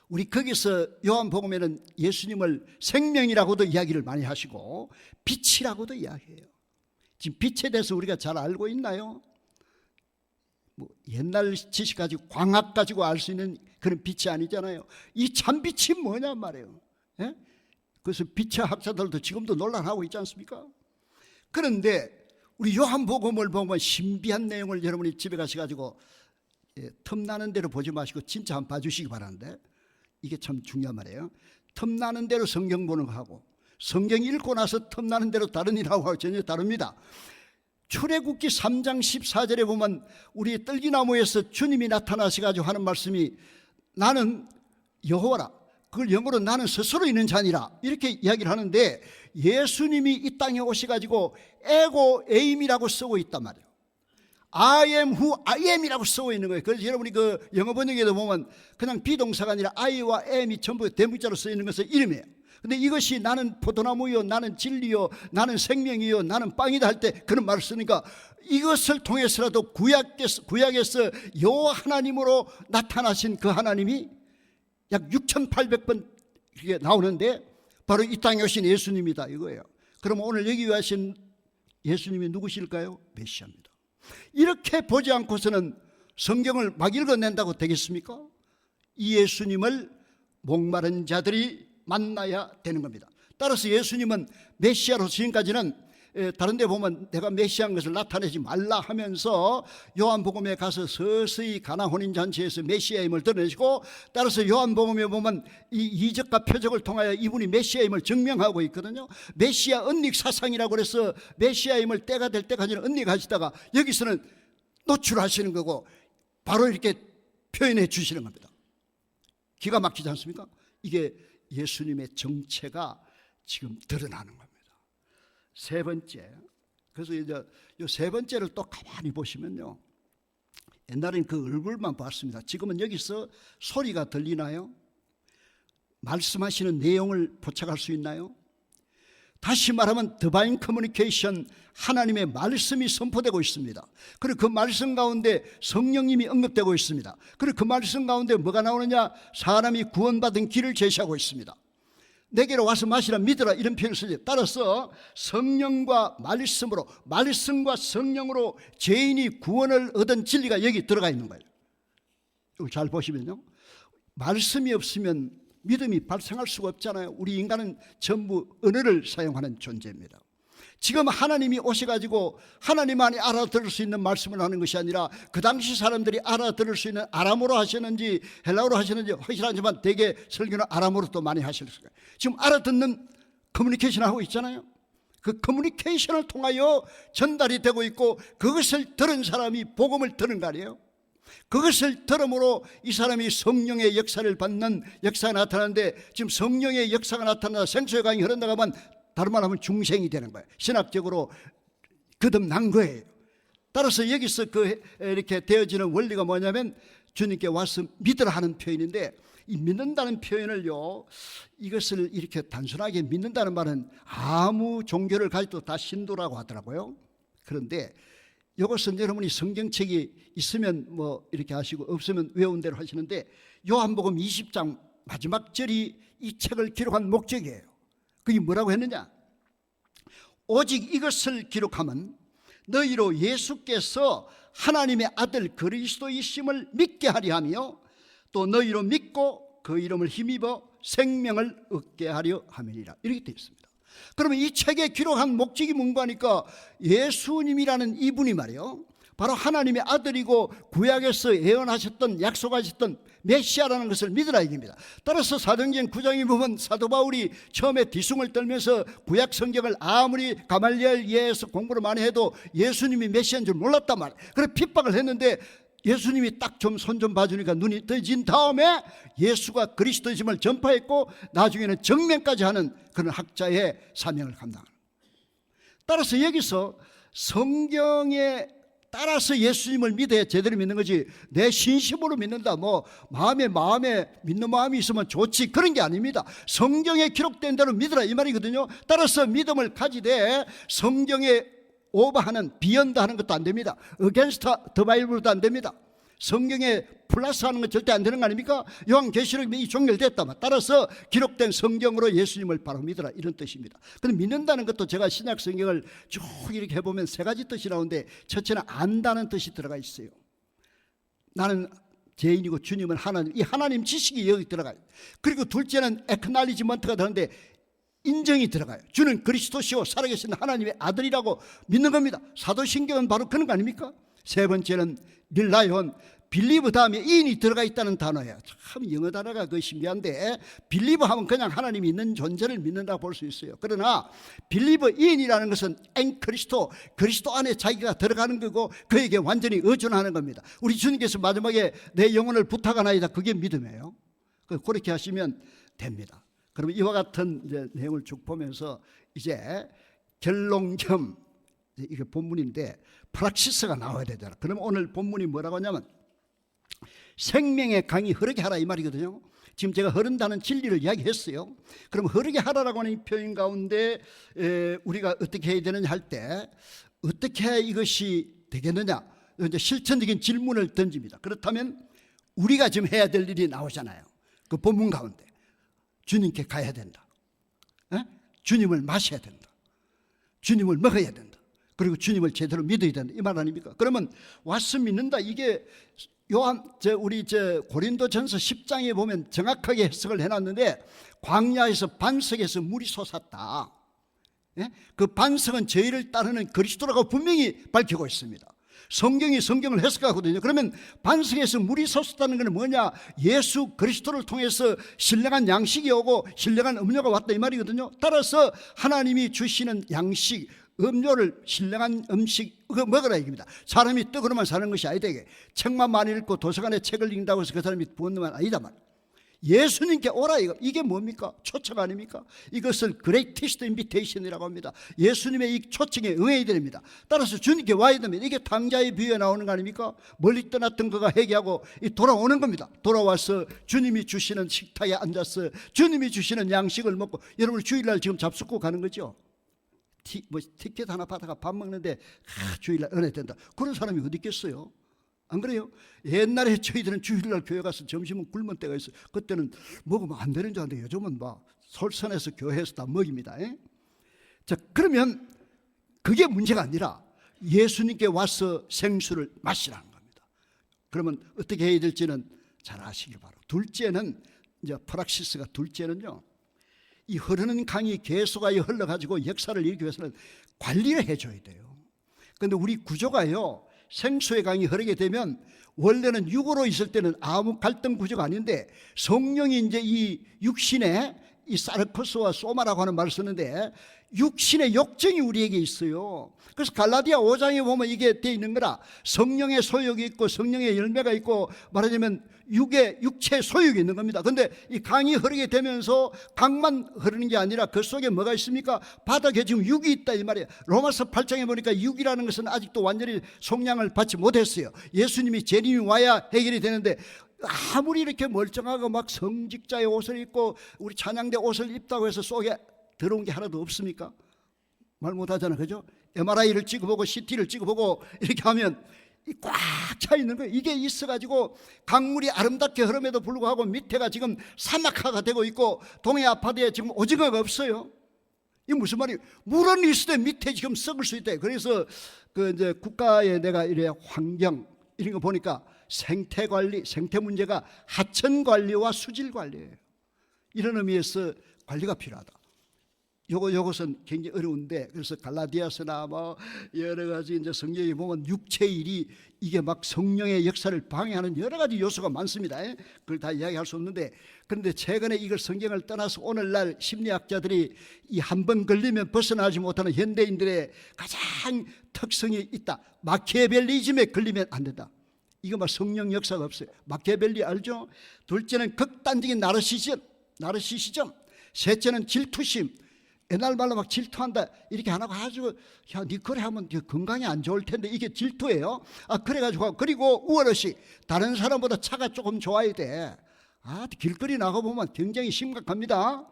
[SPEAKER 4] 우리 거기서 요한복음에는 예수님을 생명이라고도 이야기를 많이 하시고 빛이라고도 이야기해요. 지금 빛에 대해서 우리가 잘 알고 있나요? 뭐 옛날 지식 가지고 광학 가지고 알 수 있는 그런 빛이 아니잖아요. 이 참빛이 뭐냐 말이에요. 예? 그래서 빛의 학자들도 지금도 논란하고 있지 않습니까? 그런데 우리 요한복음을 보면 신비한 내용을 여러분이 집에 가셔가지고 틈나는 대로 보지 마시고 진짜 한번 봐주시기 바라는데 이게 참 중요한 말이에요. 틈나는 대로 성경 보는 거하고 성경 읽고 나서 틈나는 대로 다른 일하고 전혀 다릅니다. 출애굽기 3장 14절에 보면 우리 떨기나무에서 주님이 나타나셔가지고 하는 말씀이 나는 여호와라 그걸 영어로 나는 스스로 있는 자니라 이렇게 이야기를 하는데, 예수님이 이 땅에 오셔가지고 에고 에임이라고 쓰고 있단 말이에요. I am who I am이라고 쓰고 있는 거예요. 그래서 여러분이 그 영어 번역에도 보면 그냥 비동사가 아니라 I와 am이 전부 대문자로 쓰여 있는 것은 이름이에요. 근데 이것이 나는 포도나무요, 나는 진리요, 나는 생명이요, 나는 빵이다 할 때 그런 말을 쓰니까, 이것을 통해서라도 구약에서 여호와 하나님으로 나타나신 그 하나님이 약 6,800번 이렇게 나오는데 바로 이 땅에 오신 예수님이다 이거예요. 그럼 오늘 여기 와신 예수님이 누구실까요? 메시아입니다. 이렇게 보지 않고서는 성경을 막 읽어낸다고 되겠습니까? 이 예수님을 목마른 자들이 만나야 되는 겁니다. 따라서 예수님은 메시아로 지금까지는 다른 데 보면 내가 메시아인 것을 나타내지 말라 하면서 요한복음에 가서 서서히 가나 혼인잔치에서 메시아임을 드러내시고, 따라서 요한복음에 보면 이 이적과 표적을 통하여 이분이 메시아임을 증명하고 있거든요. 메시아 은닉 사상이라고 해서 메시아임을 때가 될 때까지는 은닉하시다가 여기서는 노출하시는 거고 바로 이렇게 표현해 주시는 겁니다. 기가 막히지 않습니까? 이게 예수님의 정체가 지금 드러나는 겁니다. 세 번째, 그래서 이제 이 세 번째를 또 가만히 보시면요, 옛날엔 그 얼굴만 봤습니다. 지금은 여기서 소리가 들리나요? 말씀하시는 내용을 포착할 수 있나요? 다시 말하면 디바인 커뮤니케이션, 하나님의 말씀이 선포되고 있습니다. 그리고 그 말씀 가운데 성령님이 언급되고 있습니다. 그리고 그 말씀 가운데 뭐가 나오느냐? 사람이 구원받은 길을 제시하고 있습니다. 내게로 와서 마시라 믿으라 이런 표현을 쓰죠. 따라서 성령과 말씀으로, 말씀과 성령으로 죄인이 구원을 얻은 진리가 여기 들어가 있는 거예요. 이걸 잘 보시면요, 말씀이 없으면 믿음이 발생할 수가 없잖아요. 우리 인간은 전부 언어를 사용하는 존재입니다. 지금 하나님이 오셔가지고 하나님만이 알아들을 수 있는 말씀을 하는 것이 아니라 그 당시 사람들이 알아들을 수 있는 아람어로 하셨는지 헬라어로 하셨는지 확실하지만 대개 설교는 아람어로 또 많이 하셨을 거예요. 지금 알아듣는 커뮤니케이션을 하고 있잖아요. 그 커뮤니케이션을 통하여 전달이 되고 있고, 그것을 들은 사람이 복음을 들은 거 아니에요. 그것을 들음으로 이 사람이 성령의 역사를 받는 역사가 나타나는데, 지금 성령의 역사가 나타나 생수의 강이 흐른다고 하면 다른 말 하면 중생이 되는 거예요. 신학적으로 거듭난 거예요. 따라서 여기서 이렇게 되어지는 원리가 뭐냐면 주님께 와서 믿으라 하는 표현인데, 이 믿는다는 표현을요, 이것을 이렇게 단순하게 믿는다는 말은 아무 종교를 가지고 다 신도라고 하더라고요. 그런데 이것은 여러분이 성경책이 있으면 뭐 이렇게 하시고 없으면 외운 대로 하시는데, 요한복음 20장 마지막 절이 이 책을 기록한 목적이에요. 그게 뭐라고 했느냐? 오직 이것을 기록하면 너희로 예수께서 하나님의 아들 그리스도이심을 믿게 하려 하며, 또 너희로 믿고 그 이름을 힘입어 생명을 얻게 하려 함이니라. 이렇게 되어 있습니다. 그러면 이 책에 기록한 목적이 뭔가 하니까, 예수님이라는 이분이 말이에요, 바로 하나님의 아들이고 구약에서 예언하셨던, 약속하셨던 메시아라는 것을 믿으라 얘기입니다. 따라서 사도행전 9장에 보면 사도 바울이 처음에 뒤숭을 떨면서 구약 성경을 아무리 가말리엘 이해해서 공부를 많이 해도 예수님이 메시아인 줄 몰랐단 말이에요. 그래서 핍박을 했는데 예수님이 딱 좀 손 좀 봐주니까 눈이 떠진 다음에 예수가 그리스도이심을 전파했고, 나중에는 정면까지 하는 그런 학자의 사명을 감당하는. 따라서 여기서 성경에 따라서 예수님을 믿어야 제대로 믿는 거지, 내 신심으로 믿는다, 뭐 마음에 믿는 마음이 있으면 좋지, 그런 게 아닙니다. 성경에 기록된 대로 믿으라 이 말이거든요. 따라서 믿음을 가지되 성경에 오버하는, 비언다하는 것도 안 됩니다. against the Bible도 안 됩니다. 성경에 플러스하는 건 절대 안 되는 거 아닙니까? 요한계시록이 종결됐다. 따라서 기록된 성경으로 예수님을 바로 믿으라 이런 뜻입니다. 근데 믿는다는 것도 제가 신약 성경을 쭉 이렇게 해보면 세 가지 뜻이 나오는데, 첫째는 안다는 뜻이 들어가 있어요. 나는 죄인이고 주님은 하나님, 이 하나님 지식이 여기 들어가요. 그리고 둘째는 acknowledgement가 들어가는데 인정이 들어가요. 주는 그리스도시요 살아계신 하나님의 아들이라고 믿는 겁니다. 사도신경은 바로 그런 거 아닙니까? 세 번째는 릴라이온, 빌리브 다음에 인이 들어가 있다는 단어예요. 참 영어 단어가 그 신기한데, 빌리브 하면 그냥 하나님이 있는 존재를 믿는다고 볼 수 있어요. 그러나 빌리브 인이라는 것은 엔 그리스도, 그리스도 안에 자기가 들어가는 거고 그에게 완전히 의존하는 겁니다. 우리 주님께서 마지막에 내 영혼을 부탁하나이다, 그게 믿음이에요. 그렇게 하시면 됩니다. 그러면 이와 같은 이제 내용을 쭉 보면서 이제 결론 겸 이게 본문인데 프락시스가 나와야 되잖아. 그러면 오늘 본문이 뭐라고 하냐면 생명의 강이 흐르게 하라 이 말이거든요. 지금 제가 흐른다는 진리를 이야기했어요. 그럼 흐르게 하라라고 하는 이 표현 가운데 우리가 어떻게 해야 되느냐 할 때 어떻게 해야 이것이 되겠느냐, 이제 실천적인 질문을 던집니다. 그렇다면 우리가 지금 해야 될 일이 나오잖아요. 그 본문 가운데 주님께 가야 된다. 주님을 마셔야 된다. 주님을 먹어야 된다. 그리고 주님을 제대로 믿어야 된다. 이 말 아닙니까? 그러면 와서 믿는다. 이게 우리 고린도전서 10장에 보면 정확하게 해석을 해놨는데 광야에서 반석에서 물이 솟았다. 그 반석은 저희를 따르는 그리스도라고 분명히 밝히고 있습니다. 성경이 성경을 해석하거든요. 그러면 반석에서 물이 솟았다는 것은 뭐냐? 예수 그리스도를 통해서 신령한 양식이 오고 신령한 음료가 왔다 이 말이거든요. 따라서 하나님이 주시는 양식, 음료를 신령한 음식 먹으라 얘기입니다. 사람이 떡으로만 사는 것이 아니다. 책만 많이 읽고 도서관에 책을 읽는다고 해서 그 사람이 부었는 아니다 말. 예수님께 오라 이게 뭡니까? 초청 아닙니까? 이것을 greatest invitation이라고 합니다. 예수님의 이 초청에 응해야 됩니다. 따라서 주님께 와야 됩니다. 이게 탕자의 비유에 나오는 거 아닙니까? 멀리 떠났던 그가 회개하고 돌아오는 겁니다. 돌아와서 주님이 주시는 식탁에 앉아서 주님이 주시는 양식을 먹고, 여러분 주일날 지금 잡숫고 가는 거죠. 티켓 하나 받아가 밥 먹는데 주일날 은혜 된다. 그런 사람이 어디 있겠어요? 안 그래요? 옛날에 저희들은 주일날 교회 가서 점심은 굶은 때가 있어요. 그때는 먹으면 안 되는 줄 알았는데 요즘은 막 솔선해서 교회에서 다 먹입니다. 자, 그러면 그게 문제가 아니라 예수님께 와서 생수를 마시라는 겁니다. 그러면 어떻게 해야 될지는 잘 아시길 바라고. 둘째는 이제 프락시스가 둘째는요, 이 흐르는 강이 계속하여 흘러가지고 역사를 일으키기 위해서는 관리를 해줘야 돼요. 그런데 우리 구조가요, 생수의 강이 흐르게 되면 원래는 육으로 있을 때는 아무 갈등 구조가 아닌데 성령이 이제 이 육신에 이 사르코스와 소마라고 하는 말을 쓰는데 육신의 욕정이 우리에게 있어요. 그래서 갈라디아 5장에 보면 이게 되어 있는 거라. 성령의 소욕이 있고 성령의 열매가 있고, 말하자면 육체의 소욕이 있는 겁니다. 그런데 이 강이 흐르게 되면서 강만 흐르는 게 아니라 그 속에 뭐가 있습니까? 바닥에 지금 육이 있다 이 말이에요. 로마서 8장에 보니까 육이라는 것은 아직도 완전히 속량을 받지 못했어요. 예수님이 재림이 와야 해결이 되는데 아무리 이렇게 멀쩡하고 막 성직자의 옷을 입고 우리 찬양대 옷을 입다고 해서 속에 들어온 게 하나도 없습니까? 말 못하잖아, 그죠? MRI를 찍어보고 CT를 찍어보고 이렇게 하면 꽉 차 있는 거예요. 이게 있어가지고 강물이 아름답게 흐름에도 불구하고 밑에가 지금 사막화가 되고 있고 동해 아파트에 지금 오징어가 없어요. 이게 무슨 말이에요? 물은 있을 때 밑에 지금 썩을 수 있다. 그래서 그 이제 국가에 내가 이래 환경 이런 거 보니까 생태 관리, 생태 문제가 하천 관리와 수질 관리예요. 이런 의미에서 관리가 필요하다. 요것은 굉장히 어려운데, 그래서 갈라디아서나 뭐 여러 가지 이제 성경에 보면 육체의 일이 이게 막 성령의 역사를 방해하는 여러 가지 요소가 많습니다. 그걸 다 이야기할 수 없는데, 그런데 최근에 이걸 성경을 떠나서 오늘날 심리학자들이 이 한 번 걸리면 벗어나지 못하는 현대인들의 가장 특성이 있다. 마키아벨리즘에 걸리면 안 된다. 이거 막 성령 역사가 없어요. 마키아벨리 알죠? 둘째는 극단적인 나르시시즘. 셋째는 질투심. 옛날 말로 막 질투한다 이렇게 안 하고 가지고 야, 니 그래 하면 건강에 안 좋을 텐데 이게 질투예요. 그래가지고 그리고 우월의식. 다른 사람보다 차가 조금 좋아야 돼. 길거리 나가보면 굉장히 심각합니다.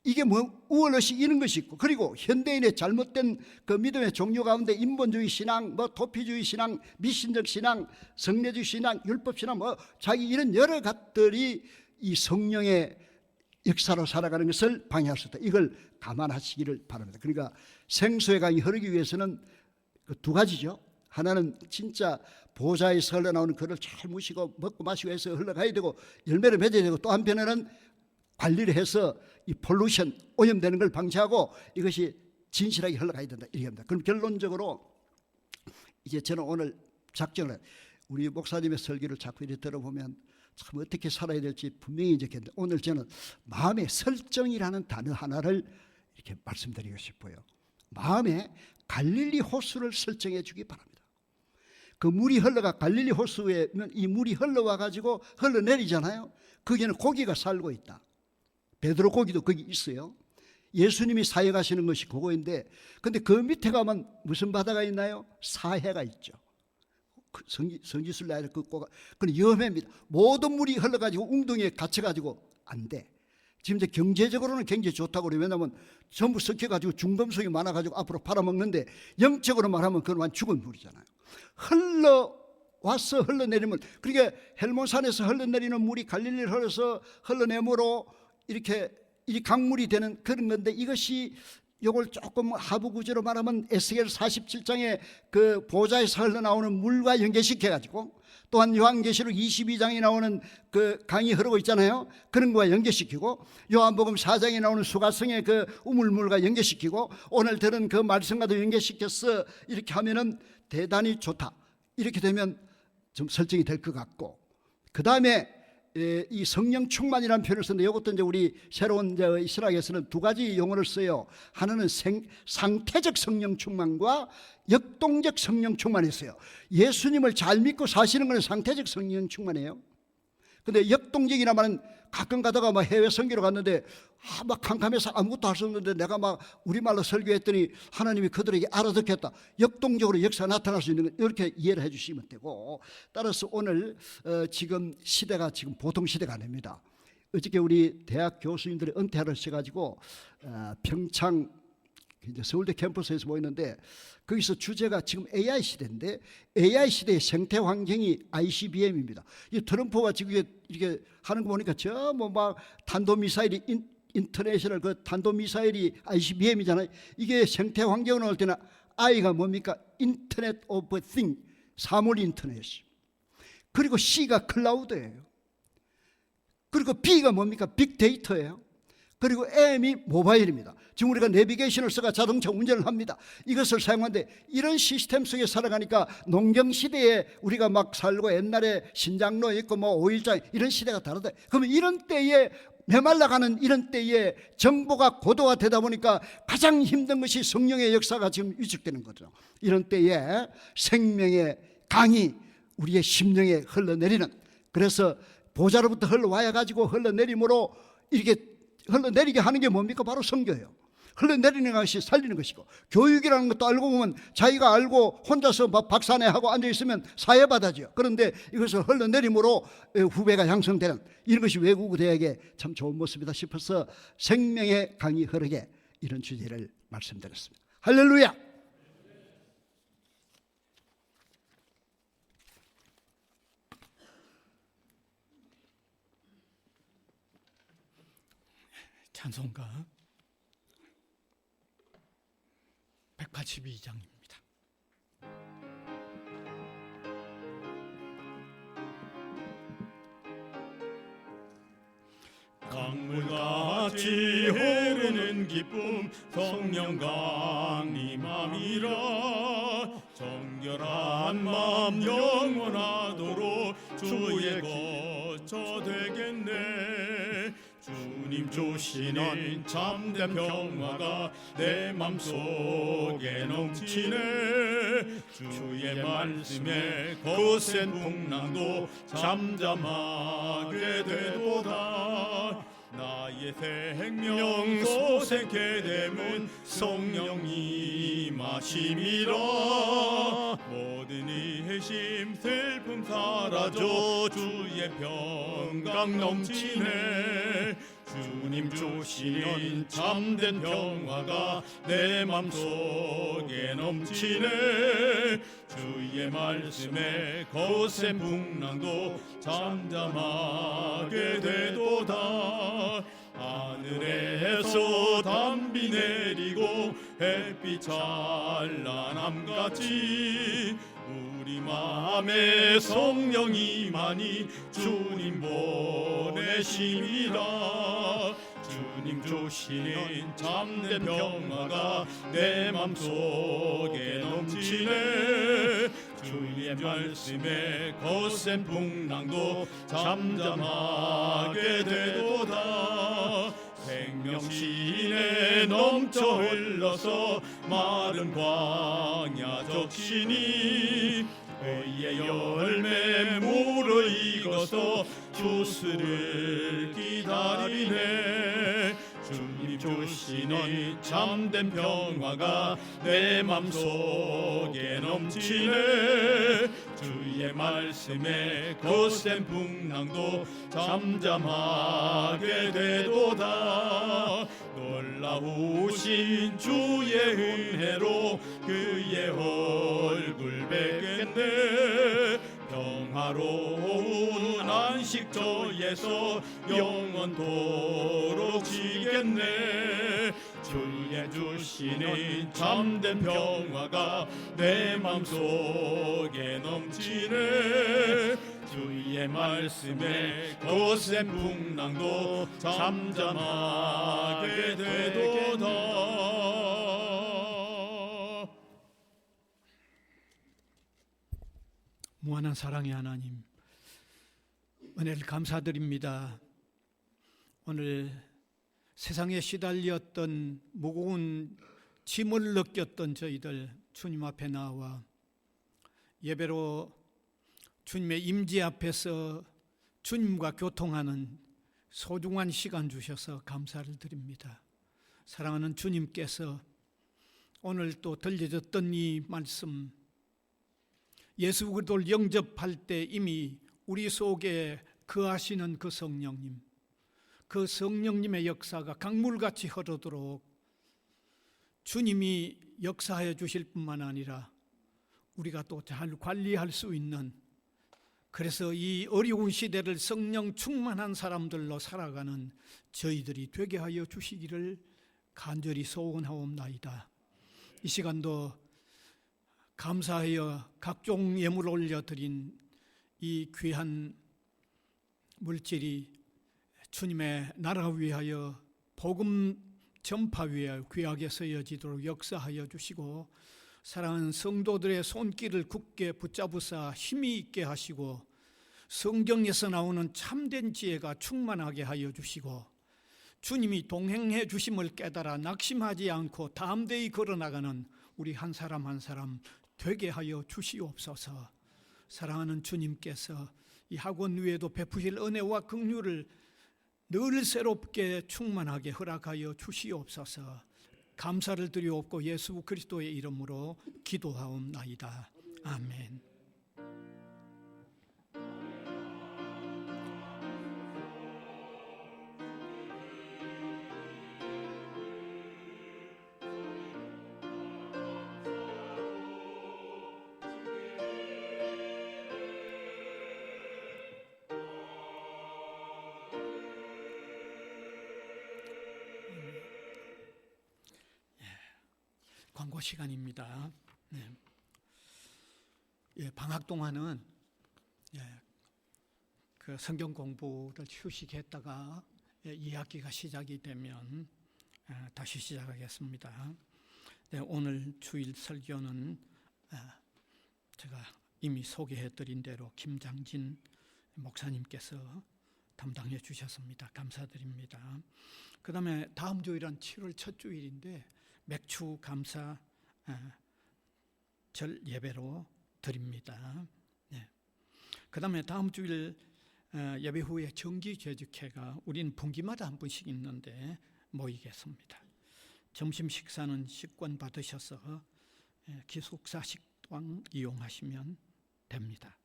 [SPEAKER 4] 이게 뭐 우월의식 이런 것이 있고, 그리고 현대인의 잘못된 그 믿음의 종류 가운데 인본주의 신앙, 뭐 도피주의 신앙, 미신적 신앙, 성례주의 신앙, 율법 신앙, 뭐 자기 이런 여러 것들이 이 성령의 역사로 살아가는 것을 방해할 수 있다. 이걸 감안하시기를 바랍니다. 그러니까 생수의 강이 흐르기 위해서는 그 두 가지죠. 하나는 진짜 보좌에서 흘러나오는 그를 잘 무시고 먹고 마시고 해서 흘러가야 되고 열매를 맺어야 되고, 또 한편에는 관리를 해서 이 폴루션, 오염되는 걸 방지하고 이것이 진실하게 흘러가야 된다. 이렇게 합니다. 그럼 결론적으로 이제 저는 오늘 작정을, 우리 목사님의 설교를 자꾸 이렇게 들어보면 참 어떻게 살아야 될지 분명히 적혔는데, 오늘 저는 마음의 설정이라는 단어 하나를 이렇게 말씀드리고 싶어요. 마음에 갈릴리 호수를 설정해 주기 바랍니다. 그 물이 흘러가 갈릴리 호수에 이 물이 흘러와 가지고 흘러내리잖아요. 거기는 고기가 살고 있다. 베드로 고기도 거기 있어요. 예수님이 사역하시는 것이 그거인데, 근데 그 밑에 가면 무슨 바다가 있나요? 사해가 있죠. 성지순례를 긋고 그건 위험합니다. 모든 물이 흘러가지고 웅덩이에 갇혀가지고 안 돼. 지금 이제 경제적으로는 굉장히 좋다고 그래요. 왜냐하면 전부 섞여가지고 중금속이 많아가지고 앞으로 팔아먹는데, 영적으로 말하면 그건 완전 죽은 물이잖아요. 흘러와서 흘러내리면, 그러니까 헬몬산에서 흘러내리는 물이 갈릴리를 흘러서 흘러내므로 이렇게 이 강물이 되는 그런 건데, 이것이 요걸 조금 하부 구조로 말하면 에스겔 47장의 그 보좌에서 흘러나오는 물과 연계시켜 가지고, 또한 요한계시록 22장에 나오는 그 강이 흐르고 있잖아요. 그런 거와 연계시키고, 요한복음 4장에 나오는 수가성의 그 우물물과 연계시키고, 오늘 들은 그 말씀과도 연계시켜서 이렇게 하면은 대단히 좋다. 이렇게 되면 좀 설정이 될 것 같고, 그 다음에 이 성령 충만이라는 표현을 쓰는데, 이것도 이제 우리 새로운 신학에서는 두 가지 용어를 써요. 하나는 상태적 성령 충만과 역동적 성령 충만이 있어요. 예수님을 잘 믿고 사시는 것은 상태적 성령 충만이에요. 근데 역동적이라 말은 가끔 가다가 막 해외 선교로 갔는데 막 캄캄해서 아무것도 할 수 없는데 내가 막 우리말로 설교했더니 하나님이 그들에게 알아듣겠다. 역동적으로 역사 나타날 수 있는 것, 이렇게 이해를 해주시면 되고, 따라서 오늘 지금 시대가 지금 보통 시대가 아닙니다. 어저께 우리 대학 교수님들이 은퇴를 하셔가지고 평창 이제 서울대 캠퍼스에서 모였는데, 거기서 주제가 지금 AI 시대인데, AI 시대의 생태 환경이 ICBM입니다. 이 트럼프가 지금 이렇게 하는 거 보니까 저 뭐 막 탄도미사일이 인터내셔널 그 탄도미사일이 ICBM이잖아요. 이게 생태 환경을 할 때는 I가 뭡니까? 인터넷 오브 띵, 사물 인터넷. 그리고 C가 클라우드예요. 그리고 B가 뭡니까? 빅데이터예요. 그리고 M이 모바일입니다. 지금 우리가 내비게이션을 써가 자동차 운전을 합니다. 이것을 사용하는데, 이런 시스템 속에 살아가니까 농경시대에 우리가 막 살고 옛날에 신장로 있고 뭐 5일장 이런 시대가 다르다. 그러면 이런 때에 메말라가는 이런 때에 정보가 고도화되다 보니까 가장 힘든 것이 성령의 역사가 지금 위축되는 거죠. 이런 때에 생명의 강이 우리의 심령에 흘러내리는, 그래서 보좌로부터 흘러와야 가지고 흘러내림으로 이렇게 흘러내리게 하는 게 뭡니까? 바로 선교예요. 흘러내리는 것이 살리는 것이고, 교육이라는 것도 알고 보면 자기가 알고 혼자서 막 박사네 하고 앉아있으면 사회받아죠. 그런데 이것을 흘러내림으로 후배가 양성되는 이런 것이 외국 대학의 참 좋은 모습이다 싶어서 생명의 강이 흐르게, 이런 주제를 말씀드렸습니다. 할렐루야.
[SPEAKER 2] 찬송가 182장입니다.
[SPEAKER 1] 강물같이 흐르는 기쁨 성령 강림함이라. 정결한 마음 영원하도록 주의 거처 되겠네. 주님 주시는 참된 평화가 내 맘속에 넘치네. 주의 말씀에 거센 풍랑도 잠잠하게 되도다. 나의 생명 소생케 됨은 성령이 마심이라. 모든 의심 슬픔 사라져 주의 평강 넘치네. 주님 주시는 참된 평화가 내 맘속에 넘치네. 주의 말씀에 거센 풍랑도 잠잠하게 되도다. 하늘에서 담비 내리고 햇빛 찬란함같이 우리 마음에 성령이 많이 주님 보내심이라. 주님 주시는 참된 평화가 내 맘속에 넘치네. 주의 말씀에 거센 풍랑도 잠잠하게 되도다. 생명신에 넘쳐 흘러서 마른 광야 적시니 의의 열매 무르익어서 주스를 기다리네. 주님 주시는 참된 평화가 내 맘속에 넘치네. 주의 말씀에 거센 풍랑도 잠잠하게 되도다. 놀라우신 주의 은혜로 그의 얼굴 뵙겠네. 평화로운 안식처에서 영원토록 지겠네. 주의 주시는 참된 평화가 내 맘속에 넘치네. 주의 말씀에 거센 풍랑도 잠잠하게 되도다.
[SPEAKER 2] 무한한 사랑의 하나님, 은혜를 감사드립니다. 오늘 세상에 시달렸던 무거운 짐을 느꼈던 저희들 주님 앞에 나와 예배로 주님의 임재 앞에서 주님과 교통하는 소중한 시간 주셔서 감사를 드립니다. 사랑하는 주님께서 오늘 또 들려졌던 이 말씀, 예수 그리스도를 영접할 때 이미 우리 속에 거하시는 그 성령님, 그 성령님의 역사가 강물같이 흐르도록 주님이 역사해 주실 뿐만 아니라 우리가 또 잘 관리할 수 있는, 그래서 이 어려운 시대를 성령 충만한 사람들로 살아가는 저희들이 되게 하여 주시기를 간절히 소원하옵나이다. 이 시간도 감사하여 각종 예물 올려드린 이 귀한 물질이 주님의 나라 위하여 복음 전파 위하여 귀하게 쓰여지도록 역사하여 주시고, 사랑하는 성도들의 손길을 굳게 붙잡으사 힘이 있게 하시고, 성경에서 나오는 참된 지혜가 충만하게 하여 주시고, 주님이 동행해 주심을 깨달아 낙심하지 않고 담대히 걸어나가는 우리 한 사람 한 사람 되게 하여 주시옵소서. 사랑하는 주님께서 이 학원 위에도 베푸실 은혜와 긍휼을 늘 새롭게 충만하게 허락하여 주시옵소서. 감사를 드리옵고 예수 그리스도의 이름으로 기도하옵나이다. 아멘. 광고 시간입니다. 네. 방학 동안은 그 성경 공부를 휴식했다가 2학기가 시작이 되면 다시 시작하겠습니다. 네, 오늘 주일 설교는 제가 이미 소개해드린 대로 김장진 목사님께서 담당해 주셨습니다. 감사드립니다. 그 다음에 다음 주일은 7월 첫 주일인데 맥주 감사 절 예배로 드립니다. 네. 그 다음에 다음 주일 예배 후에 정기 재직회가 우리는 분기마다 한 번씩 있는데 모이겠습니다. 점심 식사는 식권 받으셔서 기숙사 식당 이용하시면 됩니다.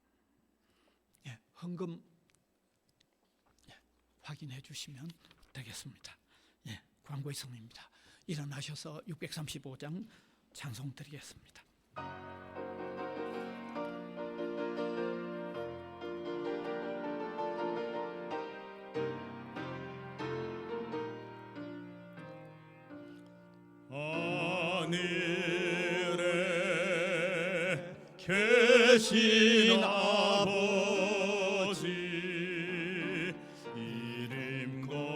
[SPEAKER 2] 헌금 확인해 주시면 되겠습니다. 광고의 성입니다. 일어나셔서 635장 찬송 드리겠습니다.
[SPEAKER 1] 하늘에 계신 아버지 이름 거룩하사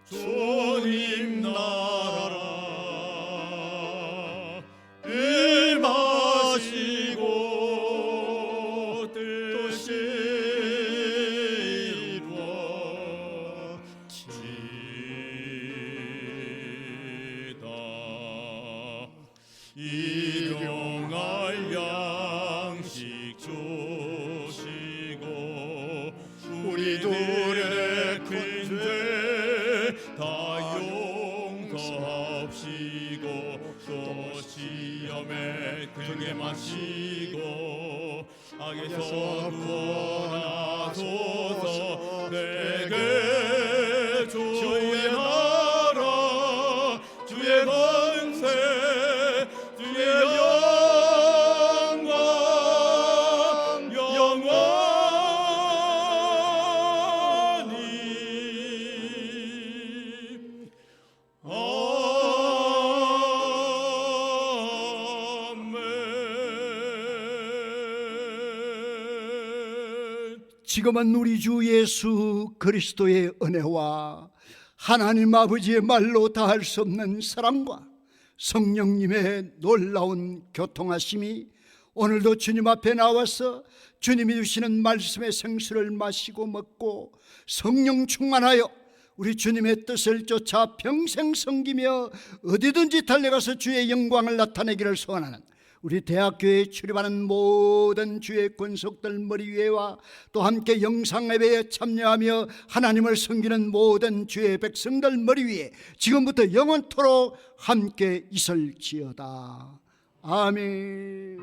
[SPEAKER 1] 주님 나라 임하시고 뜻이 이루어지다. 죄 다 용서하옵시고 또 시험에 들게 마시고 악에서 구원하소서. 내게 주의 나라 주의 권세 주의 영광 영원히 아멘.
[SPEAKER 4] 지금은 우리 주 예수 그리스도의 은혜와 하나님 아버지의 말로 다할 수 없는 사랑과 성령님의 놀라운 교통하심이 오늘도 주님 앞에 나와서 주님이 주시는 말씀의 생수를 마시고 먹고 성령 충만하여 우리 주님의 뜻을 쫓아 평생 섬기며 어디든지 달려가서 주의 영광을 나타내기를 소원하는 우리 대학교에 출입하는 모든 주의 권속들 머리 위에와 또 함께 영상예배에 참여하며 하나님을 섬기는 모든 주의 백성들 머리 위에 지금부터 영원토록 함께 있을지어다. 아멘.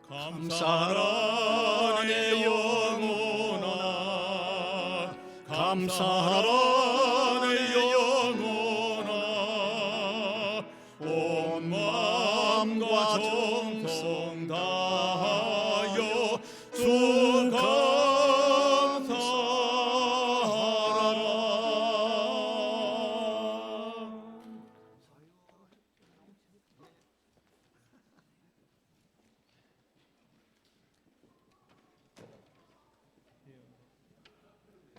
[SPEAKER 1] 감사하라 내 영혼아 감사하라